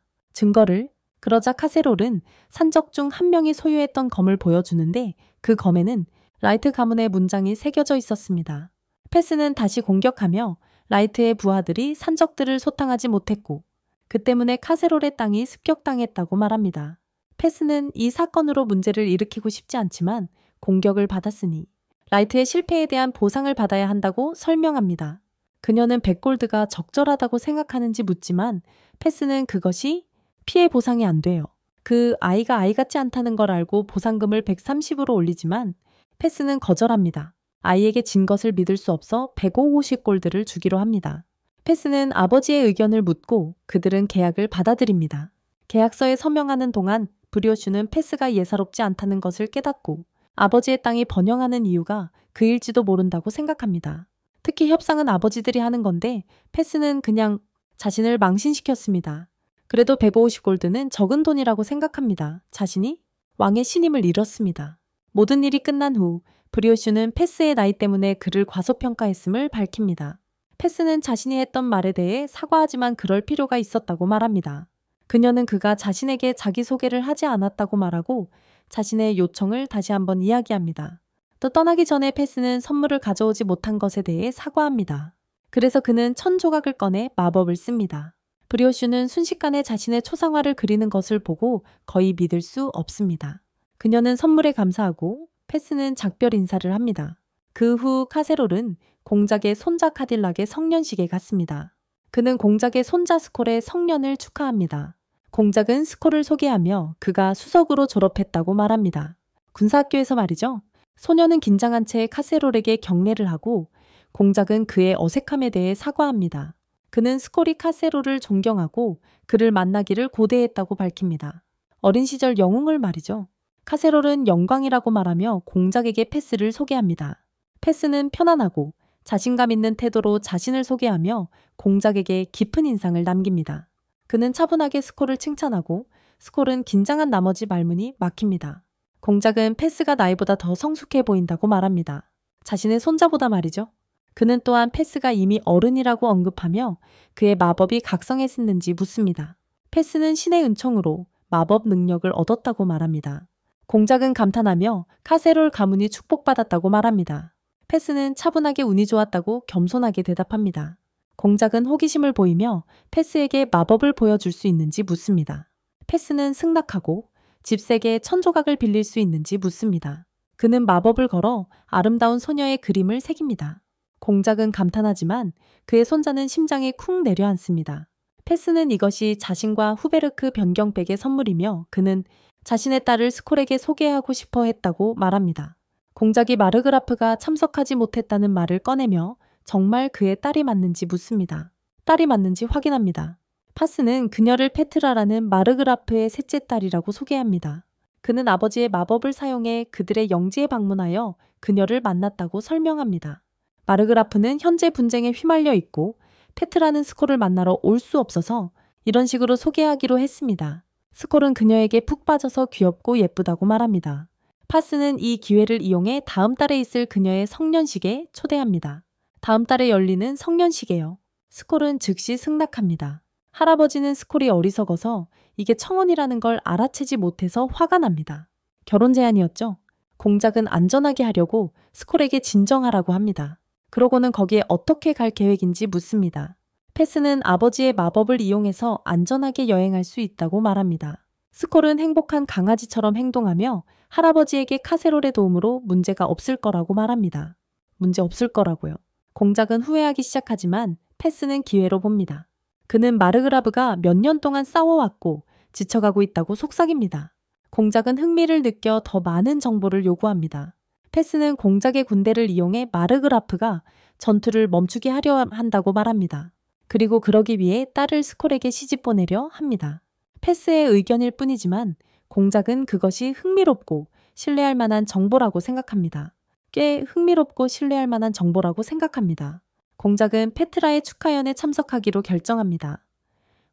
그러자 카세롤은 산적 중 한 명이 소유했던 검을 보여주는데 그 검에는 라이트 가문의 문장이 새겨져 있었습니다. 패스는 다시 공격하며 라이트의 부하들이 산적들을 소탕하지 못했고 그 때문에 카세롤의 땅이 습격당했다고 말합니다. 패스는 이 사건으로 문제를 일으키고 싶지 않지만 공격을 받았으니 라이트의 실패에 대한 보상을 받아야 한다고 설명합니다. 그녀는 100골드가 적절하다고 생각하는지 묻지만 패스는 그것이 피해 보상이 안 돼요. 그 아이가 아이 같지 않다는 걸 알고 보상금을 130으로 올리지만 패스는 거절합니다. 아이에게 진 것을 믿을 수 없어 150골드를 주기로 합니다. 패스는 아버지의 의견을 묻고 그들은 계약을 받아들입니다. 계약서에 서명하는 동안 브리오슈는 패스가 예사롭지 않다는 것을 깨닫고 아버지의 땅이 번영하는 이유가 그일지도 모른다고 생각합니다. 특히 협상은 아버지들이 하는 건데 패스는 그냥 자신을 망신시켰습니다. 그래도 150골드는 적은 돈이라고 생각합니다. 자신이 왕의 신임을 잃었습니다. 모든 일이 끝난 후 브리오슈는 패스의 나이 때문에 그를 과소평가했음을 밝힙니다. 패스는 자신이 했던 말에 대해 사과하지만 그럴 필요가 있었다고 말합니다. 그녀는 그가 자신에게 자기소개를 하지 않았다고 말하고 자신의 요청을 다시 한번 이야기합니다. 또 떠나기 전에 패스는 선물을 가져오지 못한 것에 대해 사과합니다. 그래서 그는 1000조각을 꺼내 마법을 씁니다. 브리오슈는 순식간에 자신의 초상화를 그리는 것을 보고 거의 믿을 수 없습니다. 그녀는 선물에 감사하고 패스는 작별 인사를 합니다. 그 후 카세롤은 공작의 손자 카딜락의 성년식에 갔습니다. 그는 공작의 손자 스콜의 성년을 축하합니다. 공작은 스콜을 소개하며 그가 수석으로 졸업했다고 말합니다. 군사학교에서 말이죠. 소녀는 긴장한 채 카세롤에게 경례를 하고 공작은 그의 어색함에 대해 사과합니다. 그는 스콜이 카세롤을 존경하고 그를 만나기를 고대했다고 밝힙니다. 어린 시절 영웅을 말이죠. 카세롤은 영광이라고 말하며 공작에게 패스를 소개합니다. 패스는 편안하고 자신감 있는 태도로 자신을 소개하며 공작에게 깊은 인상을 남깁니다. 그는 차분하게 스콜을 칭찬하고 스콜은 긴장한 나머지 말문이 막힙니다. 공작은 패스가 나이보다 더 성숙해 보인다고 말합니다. 자신의 손자보다 말이죠. 그는 또한 패스가 이미 어른이라고 언급하며 그의 마법이 각성했는지 묻습니다. 패스는 신의 은총으로 마법 능력을 얻었다고 말합니다. 공작은 감탄하며 카세롤 가문이 축복받았다고 말합니다. 패스는 차분하게 운이 좋았다고 겸손하게 대답합니다. 공작은 호기심을 보이며 패스에게 마법을 보여줄 수 있는지 묻습니다. 패스는 승낙하고 집세게 1000조각을 빌릴 수 있는지 묻습니다. 그는 마법을 걸어 아름다운 소녀의 그림을 새깁니다. 공작은 감탄하지만 그의 손자는 심장이 쿵 내려앉습니다. 패스는 이것이 자신과 후베르크 변경백의 선물이며 그는 자신의 딸을 스콜에게 소개하고 싶어 했다고 말합니다. 공작이 마르그라프가 참석하지 못했다는 말을 꺼내며 정말 그의 딸이 맞는지 묻습니다. 딸이 맞는지 확인합니다. 파스는 그녀를 페트라라는 마르그라프의 셋째 딸이라고 소개합니다. 그는 아버지의 마법을 사용해 그들의 영지에 방문하여 그녀를 만났다고 설명합니다. 마르그라프는 현재 분쟁에 휘말려 있고 페트라는 스콜을 만나러 올 수 없어서 이런 식으로 소개하기로 했습니다. 스콜은 그녀에게 푹 빠져서 귀엽고 예쁘다고 말합니다. 파스는 이 기회를 이용해 다음 달에 있을 그녀의 성년식에 초대합니다. 다음 달에 열리는 성년식에요. 스콜은 즉시 승낙합니다. 할아버지는 스콜이 어리석어서 이게 청혼이라는 걸 알아채지 못해서 화가 납니다. 결혼 제안이었죠. 공작은 안전하게 하려고 스콜에게 진정하라고 합니다. 그러고는 거기에 어떻게 갈 계획인지 묻습니다. 패스는 아버지의 마법을 이용해서 안전하게 여행할 수 있다고 말합니다. 스콜은 행복한 강아지처럼 행동하며 할아버지에게 카세롤의 도움으로 문제가 없을 거라고 말합니다. 문제 없을 거라고요. 공작은 후회하기 시작하지만 패스는 기회로 봅니다. 그는 마르그라브가 몇 년 동안 싸워왔고 지쳐가고 있다고 속삭입니다. 공작은 흥미를 느껴 더 많은 정보를 요구합니다. 패스는 공작의 군대를 이용해 마르그라프가 전투를 멈추게 하려 한다고 말합니다. 그리고 그러기 위해 딸을 스콜에게 시집 보내려 합니다. 패스의 의견일 뿐이지만 공작은 그것이 흥미롭고 신뢰할 만한 정보라고 생각합니다. 꽤 흥미롭고 신뢰할 만한 정보라고 생각합니다. 공작은 페트라의 축하연에 참석하기로 결정합니다.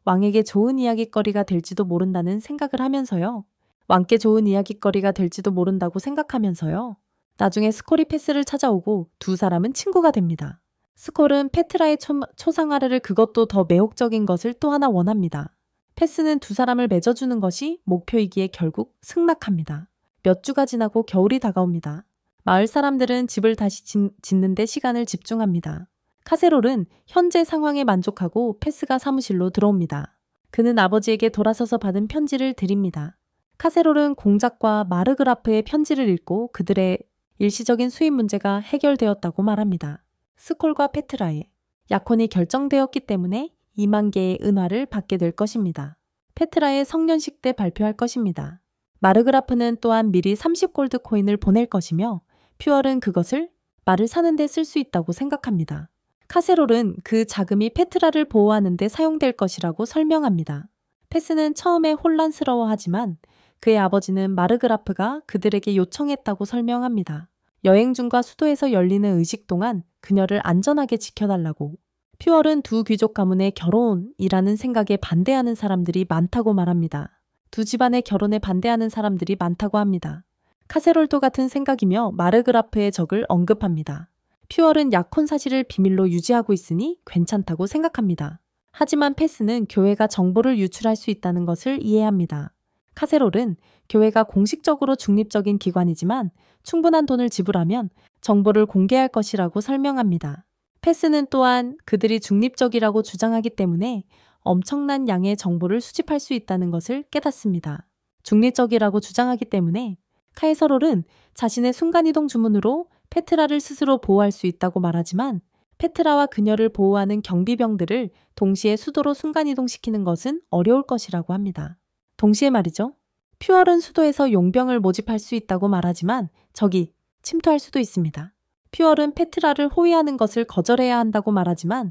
왕에게 좋은 이야깃거리가 될지도 모른다는 생각을 하면서요. 왕께 좋은 이야깃거리가 될지도 모른다고 생각하면서요. 나중에 스콜이 패스를 찾아오고 두 사람은 친구가 됩니다. 스콜은 페트라의 초상화를 그것도 더 매혹적인 것을 또 하나 원합니다. 패스는 두 사람을 맺어주는 것이 목표이기에 결국 승낙합니다. 몇 주가 지나고 겨울이 다가옵니다. 마을 사람들은 집을 다시 짓는 데 시간을 집중합니다. 카세롤은 현재 상황에 만족하고 패스가 사무실로 들어옵니다. 그는 아버지에게 돌아서서 받은 편지를 드립니다. 카세롤은 공작과 마르그라프의 편지를 읽고 그들의 일시적인 수입 문제가 해결되었다고 말합니다. 스콜과 페트라의 약혼이 결정되었기 때문에 2만 개의 은화를 받게 될 것입니다. 페트라의 성년식 때 발표할 것입니다. 마르그라프는 또한 미리 30골드 코인을 보낼 것이며 퓨얼은 그것을 말을 사는 데 쓸 수 있다고 생각합니다. 카세롤은 그 자금이 페트라를 보호하는 데 사용될 것이라고 설명합니다. 패스는 처음에 혼란스러워하지만 그의 아버지는 마르그라프가 그들에게 요청했다고 설명합니다. 여행 중과 수도에서 열리는 의식 동안 그녀를 안전하게 지켜달라고. 퓨얼은 두 귀족 가문의 결혼이라는 생각에 반대하는 사람들이 많다고 말합니다. 두 집안의 결혼에 반대하는 사람들이 많다고 합니다. 카세롤도 같은 생각이며 마르그라프의 적을 언급합니다. 퓨얼은 약혼 사실을 비밀로 유지하고 있으니 괜찮다고 생각합니다. 하지만 패스는 교회가 정보를 유출할 수 있다는 것을 이해합니다. 카세롤은 교회가 공식적으로 중립적인 기관이지만 충분한 돈을 지불하면 정보를 공개할 것이라고 설명합니다. 패스는 또한 그들이 중립적이라고 주장하기 때문에 엄청난 양의 정보를 수집할 수 있다는 것을 깨닫습니다. 중립적이라고 주장하기 때문에 카에서롤은 자신의 순간이동 주문으로 페트라를 스스로 보호할 수 있다고 말하지만 페트라와 그녀를 보호하는 경비병들을 동시에 수도로 순간이동시키는 것은 어려울 것이라고 합니다. 동시에 말이죠. 퓨얼은 수도에서 용병을 모집할 수 있다고 말하지만 적이 침투할 수도 있습니다. 퓨얼은 페트라를 호위하는 것을 거절해야 한다고 말하지만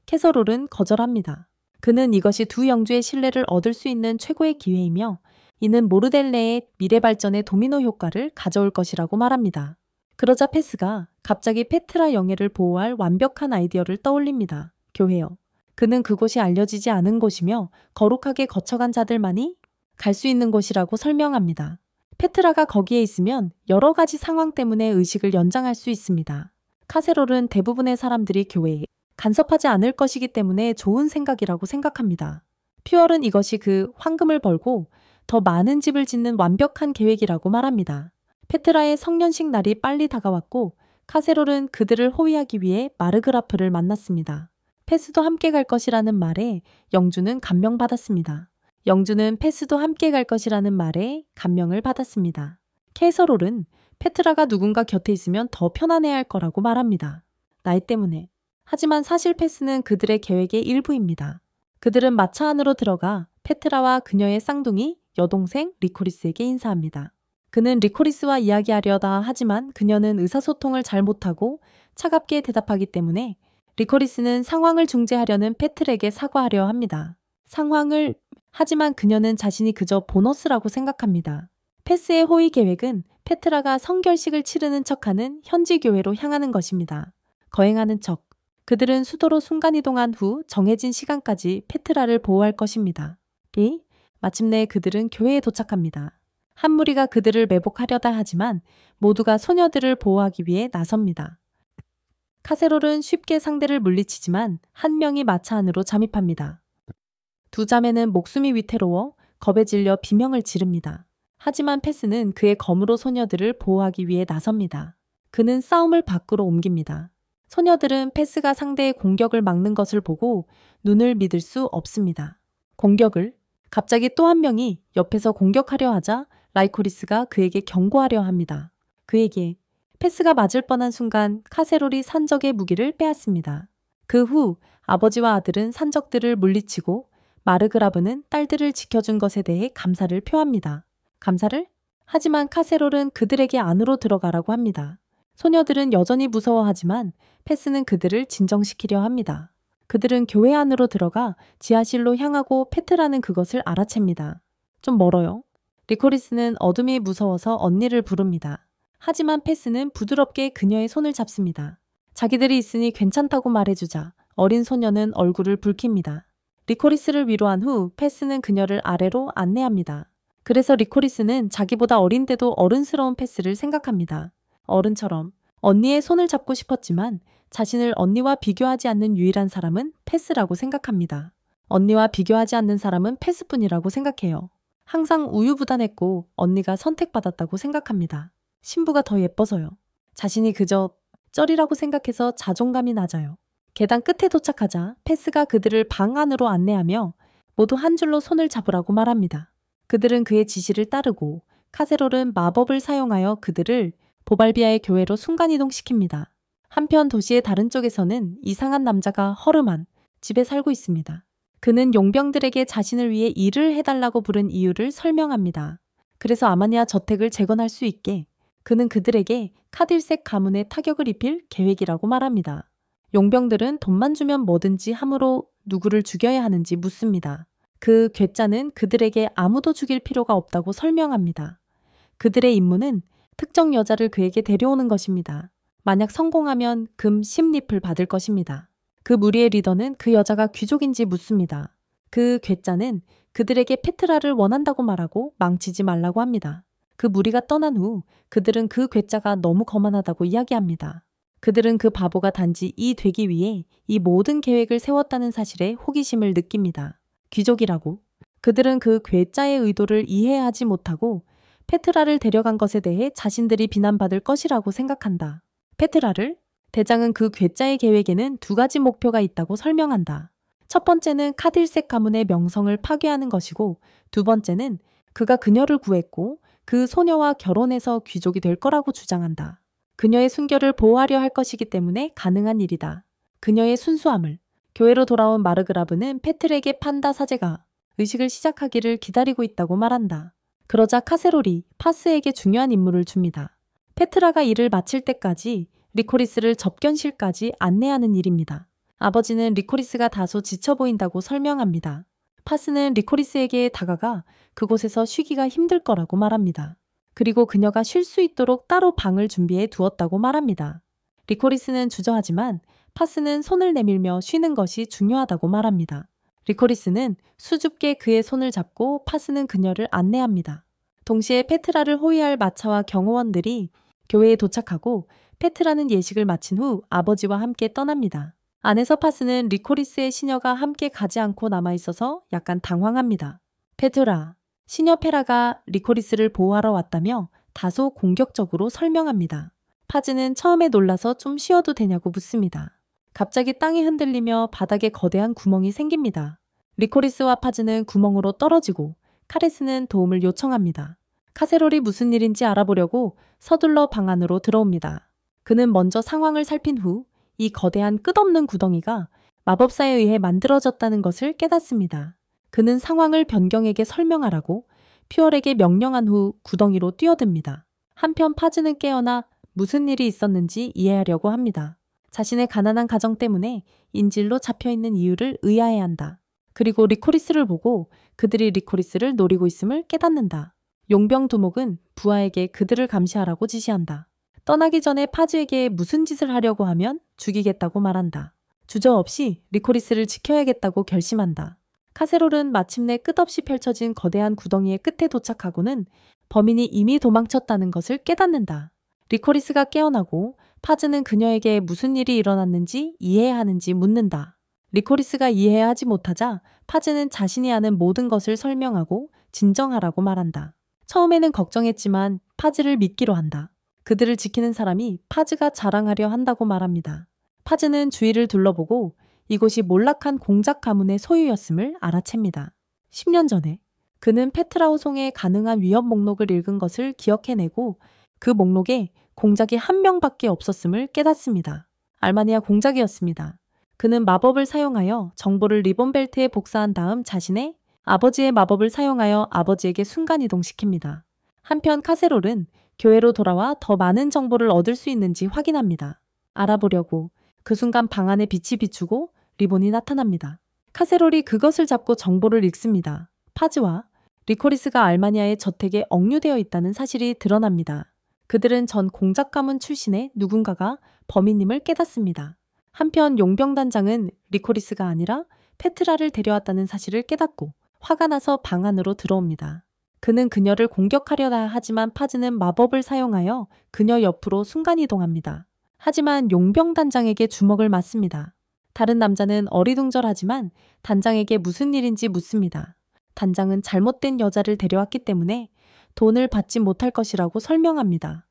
캐서롤은 거절합니다. 그는 이것이 두 영주의 신뢰를 얻을 수 있는 최고의 기회이며 이는 모르델레의 미래 발전의 도미노 효과를 가져올 것이라고 말합니다. 그러자 패스가 갑자기 페트라 영예를 보호할 완벽한 아이디어를 떠올립니다. 교회요. 그는 그곳이 알려지지 않은 곳이며 거룩하게 거쳐간 자들만이 갈 수 있는 곳이라고 설명합니다. 페트라가 거기에 있으면 여러 가지 상황 때문에 의식을 연장할 수 있습니다. 카세롤은 대부분의 사람들이 교회에 간섭하지 않을 것이기 때문에 좋은 생각이라고 생각합니다. 퓨얼은 이것이 그 황금을 벌고 더 많은 집을 짓는 완벽한 계획이라고 말합니다. 페트라의 성년식 날이 빨리 다가왔고 카세롤은 그들을 호위하기 위해 마르그라프를 만났습니다. 패스도 함께 갈 것이라는 말에 영주는 감명받았습니다. 영주는 패스도 함께 갈 것이라는 말에 감명을 받았습니다. 캐서롤은 페트라가 누군가 곁에 있으면 더 편안해야 할 거라고 말합니다. 나이 때문에. 하지만 사실 패스는 그들의 계획의 일부입니다. 그들은 마차 안으로 들어가 페트라와 그녀의 쌍둥이 여동생 리코리스에게 인사합니다. 그는 리코리스와 이야기하려다 하지만 그녀는 의사소통을 잘 못하고 차갑게 대답하기 때문에 리코리스는 상황을 중재하려는 페트에게 사과하려 합니다. 하지만 그녀는 자신이 그저 보너스라고 생각합니다. 패스의 호위 계획은 페트라가 성결식을 치르는 척하는 현지 교회로 향하는 것입니다. 거행하는 척. 그들은 수도로 순간이동한 후 정해진 시간까지 페트라를 보호할 것입니다. 마침내 그들은 교회에 도착합니다. 한 무리가 그들을 매복하려다 하지만 모두가 소녀들을 보호하기 위해 나섭니다. 카세롤은 쉽게 상대를 물리치지만 한 명이 마차 안으로 잠입합니다. 두 자매는 목숨이 위태로워 겁에 질려 비명을 지릅니다. 하지만 패스는 그의 검으로 소녀들을 보호하기 위해 나섭니다. 그는 싸움을 밖으로 옮깁니다. 소녀들은 패스가 상대의 공격을 막는 것을 보고 눈을 믿을 수 없습니다. 갑자기 또 한 명이 옆에서 공격하려 하자 라이코리스가 그에게 경고하려 합니다. 그에게 패스가 맞을 뻔한 순간 카세롤이 산적의 무기를 빼앗습니다. 그 후 아버지와 아들은 산적들을 물리치고 마르그라브는 딸들을 지켜준 것에 대해 감사를 표합니다. 감사를? 하지만 카세롤은 그들에게 안으로 들어가라고 합니다. 소녀들은 여전히 무서워하지만 패스는 그들을 진정시키려 합니다. 그들은 교회 안으로 들어가 지하실로 향하고 페트라는 그것을 알아챕니다. 좀 멀어요. 리코리스는 어둠이 무서워서 언니를 부릅니다. 하지만 패스는 부드럽게 그녀의 손을 잡습니다. 자기들이 있으니 괜찮다고 말해주자 어린 소녀는 얼굴을 붉힙니다. 리코리스를 위로한 후 패스는 그녀를 아래로 안내합니다. 그래서 리코리스는 자기보다 어린데도 어른스러운 패스를 생각합니다. 어른처럼 언니의 손을 잡고 싶었지만 자신을 언니와 비교하지 않는 유일한 사람은 패스라고 생각합니다. 언니와 비교하지 않는 사람은 패스뿐이라고 생각해요. 항상 우유부단했고 언니가 선택받았다고 생각합니다. 신부가 더 예뻐서요. 자신이 그저 쩔이라고 생각해서 자존감이 낮아요. 계단 끝에 도착하자 패스가 그들을 방 안으로 안내하며 모두 한 줄로 손을 잡으라고 말합니다. 그들은 그의 지시를 따르고 카세롤은 마법을 사용하여 그들을 보발비아의 교회로 순간이동시킵니다. 한편 도시의 다른 쪽에서는 이상한 남자가 허름한 집에 살고 있습니다. 그는 용병들에게 자신을 위해 일을 해달라고 부른 이유를 설명합니다. 그래서 아마니아 저택을 재건할 수 있게 그는 그들에게 카딜색 가문에 타격을 입힐 계획이라고 말합니다. 용병들은 돈만 주면 뭐든지 함으로 누구를 죽여야 하는지 묻습니다. 그 괴짜는 그들에게 아무도 죽일 필요가 없다고 설명합니다. 그들의 임무는 특정 여자를 그에게 데려오는 것입니다. 만약 성공하면 금 10립을 받을 것입니다. 그 무리의 리더는 그 여자가 귀족인지 묻습니다. 그 괴짜는 그들에게 페트라를 원한다고 말하고 망치지 말라고 합니다. 그 무리가 떠난 후 그들은 그 괴짜가 너무 거만하다고 이야기합니다. 그들은 그 바보가 단지 이 되기 위해 이 모든 계획을 세웠다는 사실에 호기심을 느낍니다. 귀족이라고. 그들은 그 괴짜의 의도를 이해하지 못하고 페트라를 데려간 것에 대해 자신들이 비난받을 것이라고 생각한다. 페트라를? 대장은 그 괴짜의 계획에는 두 가지 목표가 있다고 설명한다. 첫 번째는 카딜색 가문의 명성을 파괴하는 것이고 두 번째는 그가 그녀를 구했고 그 소녀와 결혼해서 귀족이 될 거라고 주장한다. 그녀의 순결을 보호하려 할 것이기 때문에 가능한 일이다. 그녀의 순수함을. 교회로 돌아온 마르그라브는 페트에게 판다 사제가 의식을 시작하기를 기다리고 있다고 말한다. 그러자 카세롤이 파스에게 중요한 임무를 줍니다. 페트라가 일을 마칠 때까지 리코리스를 접견실까지 안내하는 일입니다. 아버지는 리코리스가 다소 지쳐 보인다고 설명합니다. 파스는 리코리스에게 다가가 그곳에서 쉬기가 힘들 거라고 말합니다. 그리고 그녀가 쉴 수 있도록 따로 방을 준비해 두었다고 말합니다. 리코리스는 주저하지만 파스는 손을 내밀며 쉬는 것이 중요하다고 말합니다. 리코리스는 수줍게 그의 손을 잡고 파스는 그녀를 안내합니다. 동시에 페트라를 호위할 마차와 경호원들이 교회에 도착하고 페트라는 예식을 마친 후 아버지와 함께 떠납니다. 안에서 파스는 리코리스의 시녀가 함께 가지 않고 남아있어서 약간 당황합니다. 페트라, 시녀 페라가 리코리스를 보호하러 왔다며 다소 공격적으로 설명합니다. 파즈는 처음에 놀라서 좀 쉬어도 되냐고 묻습니다. 갑자기 땅이 흔들리며 바닥에 거대한 구멍이 생깁니다. 리코리스와 파즈는 구멍으로 떨어지고 카레스는 도움을 요청합니다. 카세롤이 무슨 일인지 알아보려고 서둘러 방 안으로 들어옵니다. 그는 먼저 상황을 살핀 후 이 거대한 끝없는 구덩이가 마법사에 의해 만들어졌다는 것을 깨닫습니다. 그는 상황을 변경에게 설명하라고 퓨얼에게 명령한 후 구덩이로 뛰어듭니다. 한편 파즈는 깨어나 무슨 일이 있었는지 이해하려고 합니다. 자신의 가난한 가정 때문에 인질로 잡혀있는 이유를 의아해한다. 그리고 리코리스를 보고 그들이 리코리스를 노리고 있음을 깨닫는다. 용병 두목은 부하에게 그들을 감시하라고 지시한다. 떠나기 전에 파즈에게 무슨 짓을 하려고 하면 죽이겠다고 말한다. 주저없이 리코리스를 지켜야겠다고 결심한다. 카세롤은 마침내 끝없이 펼쳐진 거대한 구덩이의 끝에 도착하고는 범인이 이미 도망쳤다는 것을 깨닫는다. 리코리스가 깨어나고 파즈는 그녀에게 무슨 일이 일어났는지 이해하는지 묻는다. 리코리스가 이해하지 못하자 파즈는 자신이 아는 모든 것을 설명하고 진정하라고 말한다. 처음에는 걱정했지만 파즈를 믿기로 한다. 그들을 지키는 사람이 파즈가 자랑하려 한다고 말합니다. 파즈는 주위를 둘러보고 이곳이 몰락한 공작 가문의 소유였음을 알아챕니다. 10년 전에 그는 페트라우송의 가능한 위협 목록을 읽은 것을 기억해내고 그 목록에 공작이 한 명밖에 없었음을 깨닫습니다. 알마니아 공작이었습니다. 그는 마법을 사용하여 정보를 리본벨트에 복사한 다음 자신의 아버지의 마법을 사용하여 아버지에게 순간이동시킵니다. 한편 카세롤은 교회로 돌아와 더 많은 정보를 얻을 수 있는지 확인합니다. 알아보려고 그 순간 방 안에 빛이 비추고 리본이 나타납니다. 카세롤이 그것을 잡고 정보를 읽습니다. 파즈와 리코리스가 알마니아의 저택에 억류되어 있다는 사실이 드러납니다. 그들은 전 공작 가문 출신의 누군가가 범인임을 깨닫습니다. 한편 용병단장은 리코리스가 아니라 페트라를 데려왔다는 사실을 깨닫고 화가 나서 방 안으로 들어옵니다. 그는 그녀를 공격하려다 하지만 파즈는 마법을 사용하여 그녀 옆으로 순간이동합니다. 하지만 용병단장에게 주먹을 맞습니다. 다른 남자는 어리둥절하지만 단장에게 무슨 일인지 묻습니다. 단장은 잘못된 여자를 데려왔기 때문에 돈을 받지 못할 것이라고 설명합니다.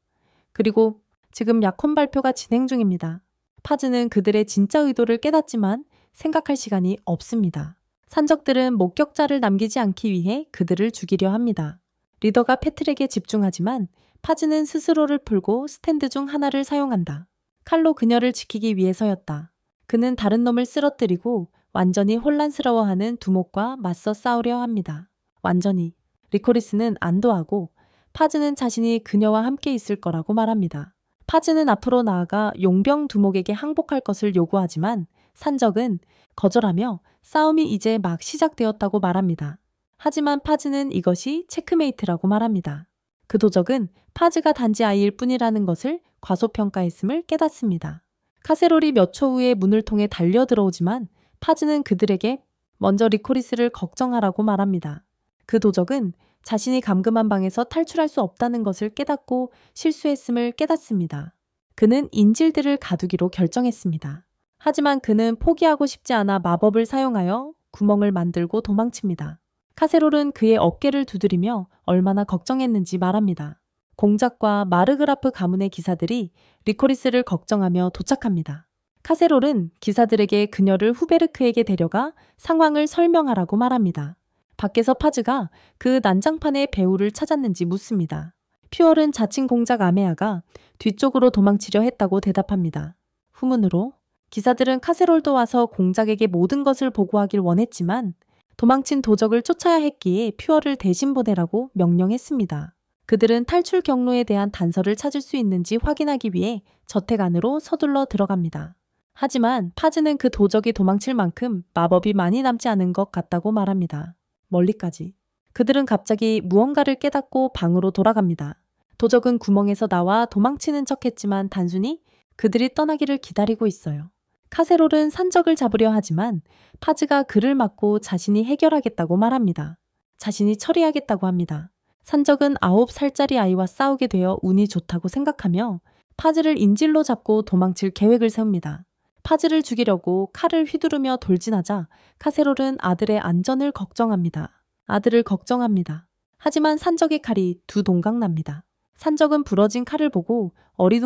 그리고 지금 약혼 발표가 진행 중입니다. 파즈는 그들의 진짜 의도를 깨닫지만 생각할 시간이 없습니다. 산적들은 목격자를 남기지 않기 위해 그들을 죽이려 합니다. 리더가 패트릭에 집중하지만 파즈는 스스로를 풀고 스탠드 중 하나를 사용한다. 칼로 그녀를 지키기 위해서였다. 그는 다른 놈을 쓰러뜨리고 완전히 혼란스러워하는 두목과 맞서 싸우려 합니다. 완전히. 리코리스는 안도하고 파즈는 자신이 그녀와 함께 있을 거라고 말합니다. 파즈는 앞으로 나아가 용병 두목에게 항복할 것을 요구하지만 산적은 거절하며 싸움이 이제 막 시작되었다고 말합니다. 하지만 파즈는 이것이 체크메이트라고 말합니다. 그 도적은 파즈가 단지 아이일 뿐이라는 것을 과소평가했음을 깨닫습니다. 카세롤이 몇 초 후에 문을 통해 달려 들어오지만 파즈는 그들에게 먼저 리코리스를 걱정하라고 말합니다. 그 도적은 자신이 감금한 방에서 탈출할 수 없다는 것을 깨닫고 실수했음을 깨닫습니다. 그는 인질들을 가두기로 결정했습니다. 하지만 그는 포기하고 싶지 않아 마법을 사용하여 구멍을 만들고 도망칩니다. 카세롤은 그의 어깨를 두드리며 얼마나 걱정했는지 말합니다. 공작과 마르그라프 가문의 기사들이 리코리스를 걱정하며 도착합니다. 카세롤은 기사들에게 그녀를 후베르크에게 데려가 상황을 설명하라고 말합니다. 밖에서 파즈가 그 난장판의 배우를 찾았는지 묻습니다. 퓨얼은 자칭 공작 아메아가 뒤쪽으로 도망치려 했다고 대답합니다. 후문으로 기사들은 카세롤도 와서 공작에게 모든 것을 보고하길 원했지만 도망친 도적을 쫓아야 했기에 퓨얼을 대신 보내라고 명령했습니다. 그들은 탈출 경로에 대한 단서를 찾을 수 있는지 확인하기 위해 저택 안으로 서둘러 들어갑니다. 하지만 파즈는 그 도적이 도망칠 만큼 마법이 많이 남지 않은 것 같다고 말합니다. 멀리까지. 그들은 갑자기 무언가를 깨닫고 방으로 돌아갑니다. 도적은 구멍에서 나와 도망치는 척했지만 단순히 그들이 떠나기를 기다리고 있어요. 카세롤은 산적을 잡으려 하지만 파즈가 그를 막고 자신이 해결하겠다고 말합니다. 자신이 처리하겠다고 합니다. 산적은 9살짜리 아이와 싸우게 되어 운이 좋다고 생각하며 파즈를 인질로 잡고 도망칠 계획을 세웁니다. 파즈를 죽이려고 칼을 휘두르며 돌진하자 카세롤은 아들의 안전을 걱정합니다. 아들을 걱정합니다. 하지만 산적의 칼이 두 동강 납니다. 산적은 부러진 칼을 보고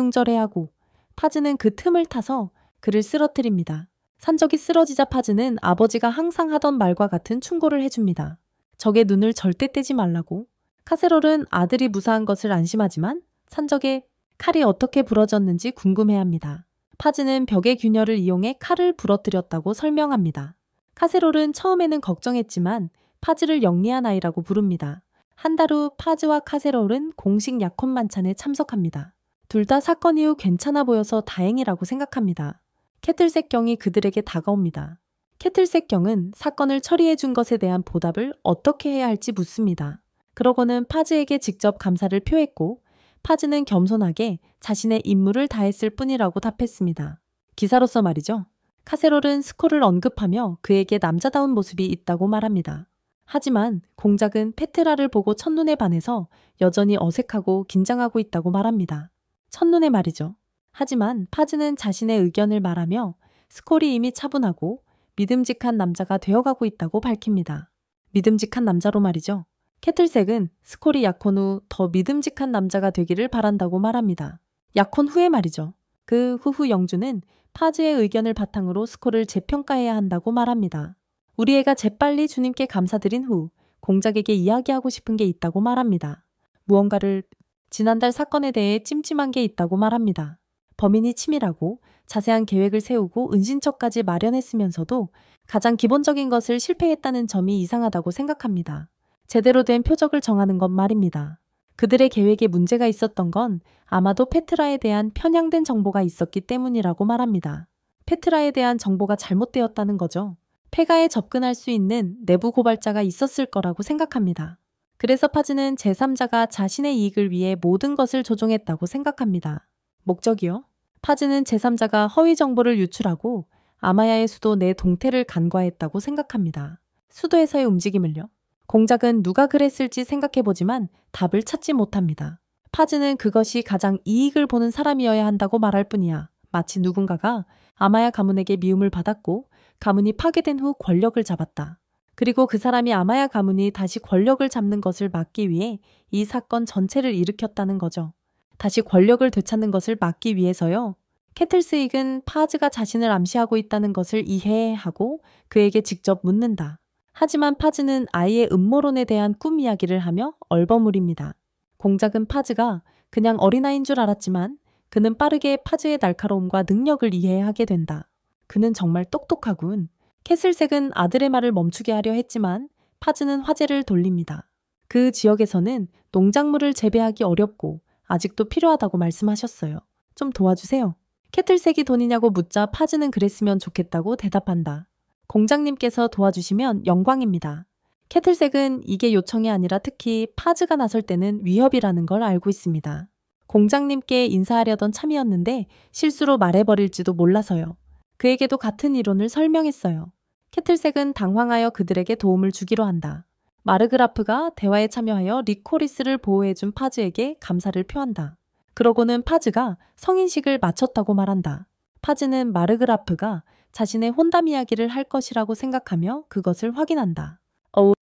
어리둥절해하고 파즈는 그 틈을 타서 그를 쓰러뜨립니다. 산적이 쓰러지자 파즈는 아버지가 항상 하던 말과 같은 충고를 해줍니다. 적의 눈을 절대 떼지 말라고. 카세롤은 아들이 무사한 것을 안심하지만 산적의 칼이 어떻게 부러졌는지 궁금해합니다. 파즈는 벽의 균열을 이용해 칼을 부러뜨렸다고 설명합니다. 카세롤은 처음에는 걱정했지만 파즈를 영리한 아이라고 부릅니다. 한 달 후 파즈와 카세롤은 공식 약혼 만찬에 참석합니다. 둘 다 사건 이후 괜찮아 보여서 다행이라고 생각합니다. 캐틀색 경이 그들에게 다가옵니다. 캐틀색 경은 사건을 처리해 준 것에 대한 보답을 어떻게 해야 할지 묻습니다. 그러고는 파즈에게 직접 감사를 표했고 파즈는 겸손하게 자신의 임무를 다했을 뿐이라고 답했습니다. 기사로서 말이죠. 카세롤은 스콜을 언급하며 그에게 남자다운 모습이 있다고 말합니다. 하지만 공작은 페트라를 보고 첫눈에 반해서 여전히 어색하고 긴장하고 있다고 말합니다. 첫눈에 말이죠. 하지만 파즈는 자신의 의견을 말하며 스콜이 이미 차분하고 믿음직한 남자가 되어가고 있다고 밝힙니다. 믿음직한 남자로 말이죠. 캐틀색은 스콜이 약혼 후 더 믿음직한 남자가 되기를 바란다고 말합니다. 약혼 후에 말이죠. 그 후후 영주는 파즈의 의견을 바탕으로 스콜을 재평가해야 한다고 말합니다. 우리 애가 재빨리 주님께 감사드린 후 공작에게 이야기하고 싶은 게 있다고 말합니다. 무언가를 지난달 사건에 대해 찜찜한 게 있다고 말합니다. 범인이 치밀하고 자세한 계획을 세우고 은신처까지 마련했으면서도 가장 기본적인 것을 실패했다는 점이 이상하다고 생각합니다. 제대로 된 표적을 정하는 것 말입니다. 그들의 계획에 문제가 있었던 건 아마도 페트라에 대한 편향된 정보가 있었기 때문이라고 말합니다. 페트라에 대한 정보가 잘못되었다는 거죠. 폐가에 접근할 수 있는 내부 고발자가 있었을 거라고 생각합니다. 그래서 파즈는 제3자가 자신의 이익을 위해 모든 것을 조종했다고 생각합니다. 목적이요? 파즈는 제3자가 허위 정보를 유출하고 아마야의 수도 내 동태를 간과했다고 생각합니다. 수도에서의 움직임을요? 공작은 누가 그랬을지 생각해보지만 답을 찾지 못합니다. 파즈는 그것이 가장 이익을 보는 사람이어야 한다고 말할 뿐이야. 마치 누군가가 아마야 가문에게 미움을 받았고 가문이 파괴된 후 권력을 잡았다. 그리고 그 사람이 아마야 가문이 다시 권력을 잡는 것을 막기 위해 이 사건 전체를 일으켰다는 거죠. 다시 권력을 되찾는 것을 막기 위해서요. 캐틀스익은 파즈가 자신을 암시하고 있다는 것을 이해하고 그에게 직접 묻는다. 하지만 파즈는 아이의 음모론에 대한 꿈 이야기를 하며 얼버무립니다. 공작은 파즈가 그냥 어린아이인 줄 알았지만 그는 빠르게 파즈의 날카로움과 능력을 이해하게 된다. 그는 정말 똑똑하군. 캐슬색은 아들의 말을 멈추게 하려 했지만 파즈는 화제를 돌립니다. 그 지역에서는 농작물을 재배하기 어렵고 아직도 필요하다고 말씀하셨어요. 좀 도와주세요. 캐틀색이 돈이냐고 묻자 파즈는 그랬으면 좋겠다고 대답한다. 공장님께서 도와주시면 영광입니다. 캐틀색은 이게 요청이 아니라 특히 파즈가 나설 때는 위협이라는 걸 알고 있습니다. 공장님께 인사하려던 참이었는데 실수로 말해버릴지도 몰라서요. 그에게도 같은 이론을 설명했어요. 캐틀색은 당황하여 그들에게 도움을 주기로 한다. 마르그라프가 대화에 참여하여 리코리스를 보호해준 파즈에게 감사를 표한다. 그러고는 파즈가 성인식을 마쳤다고 말한다. 파즈는 마르그라프가 자신의 혼담 이야기를 할 것이라고 생각하며 그것을 확인한다.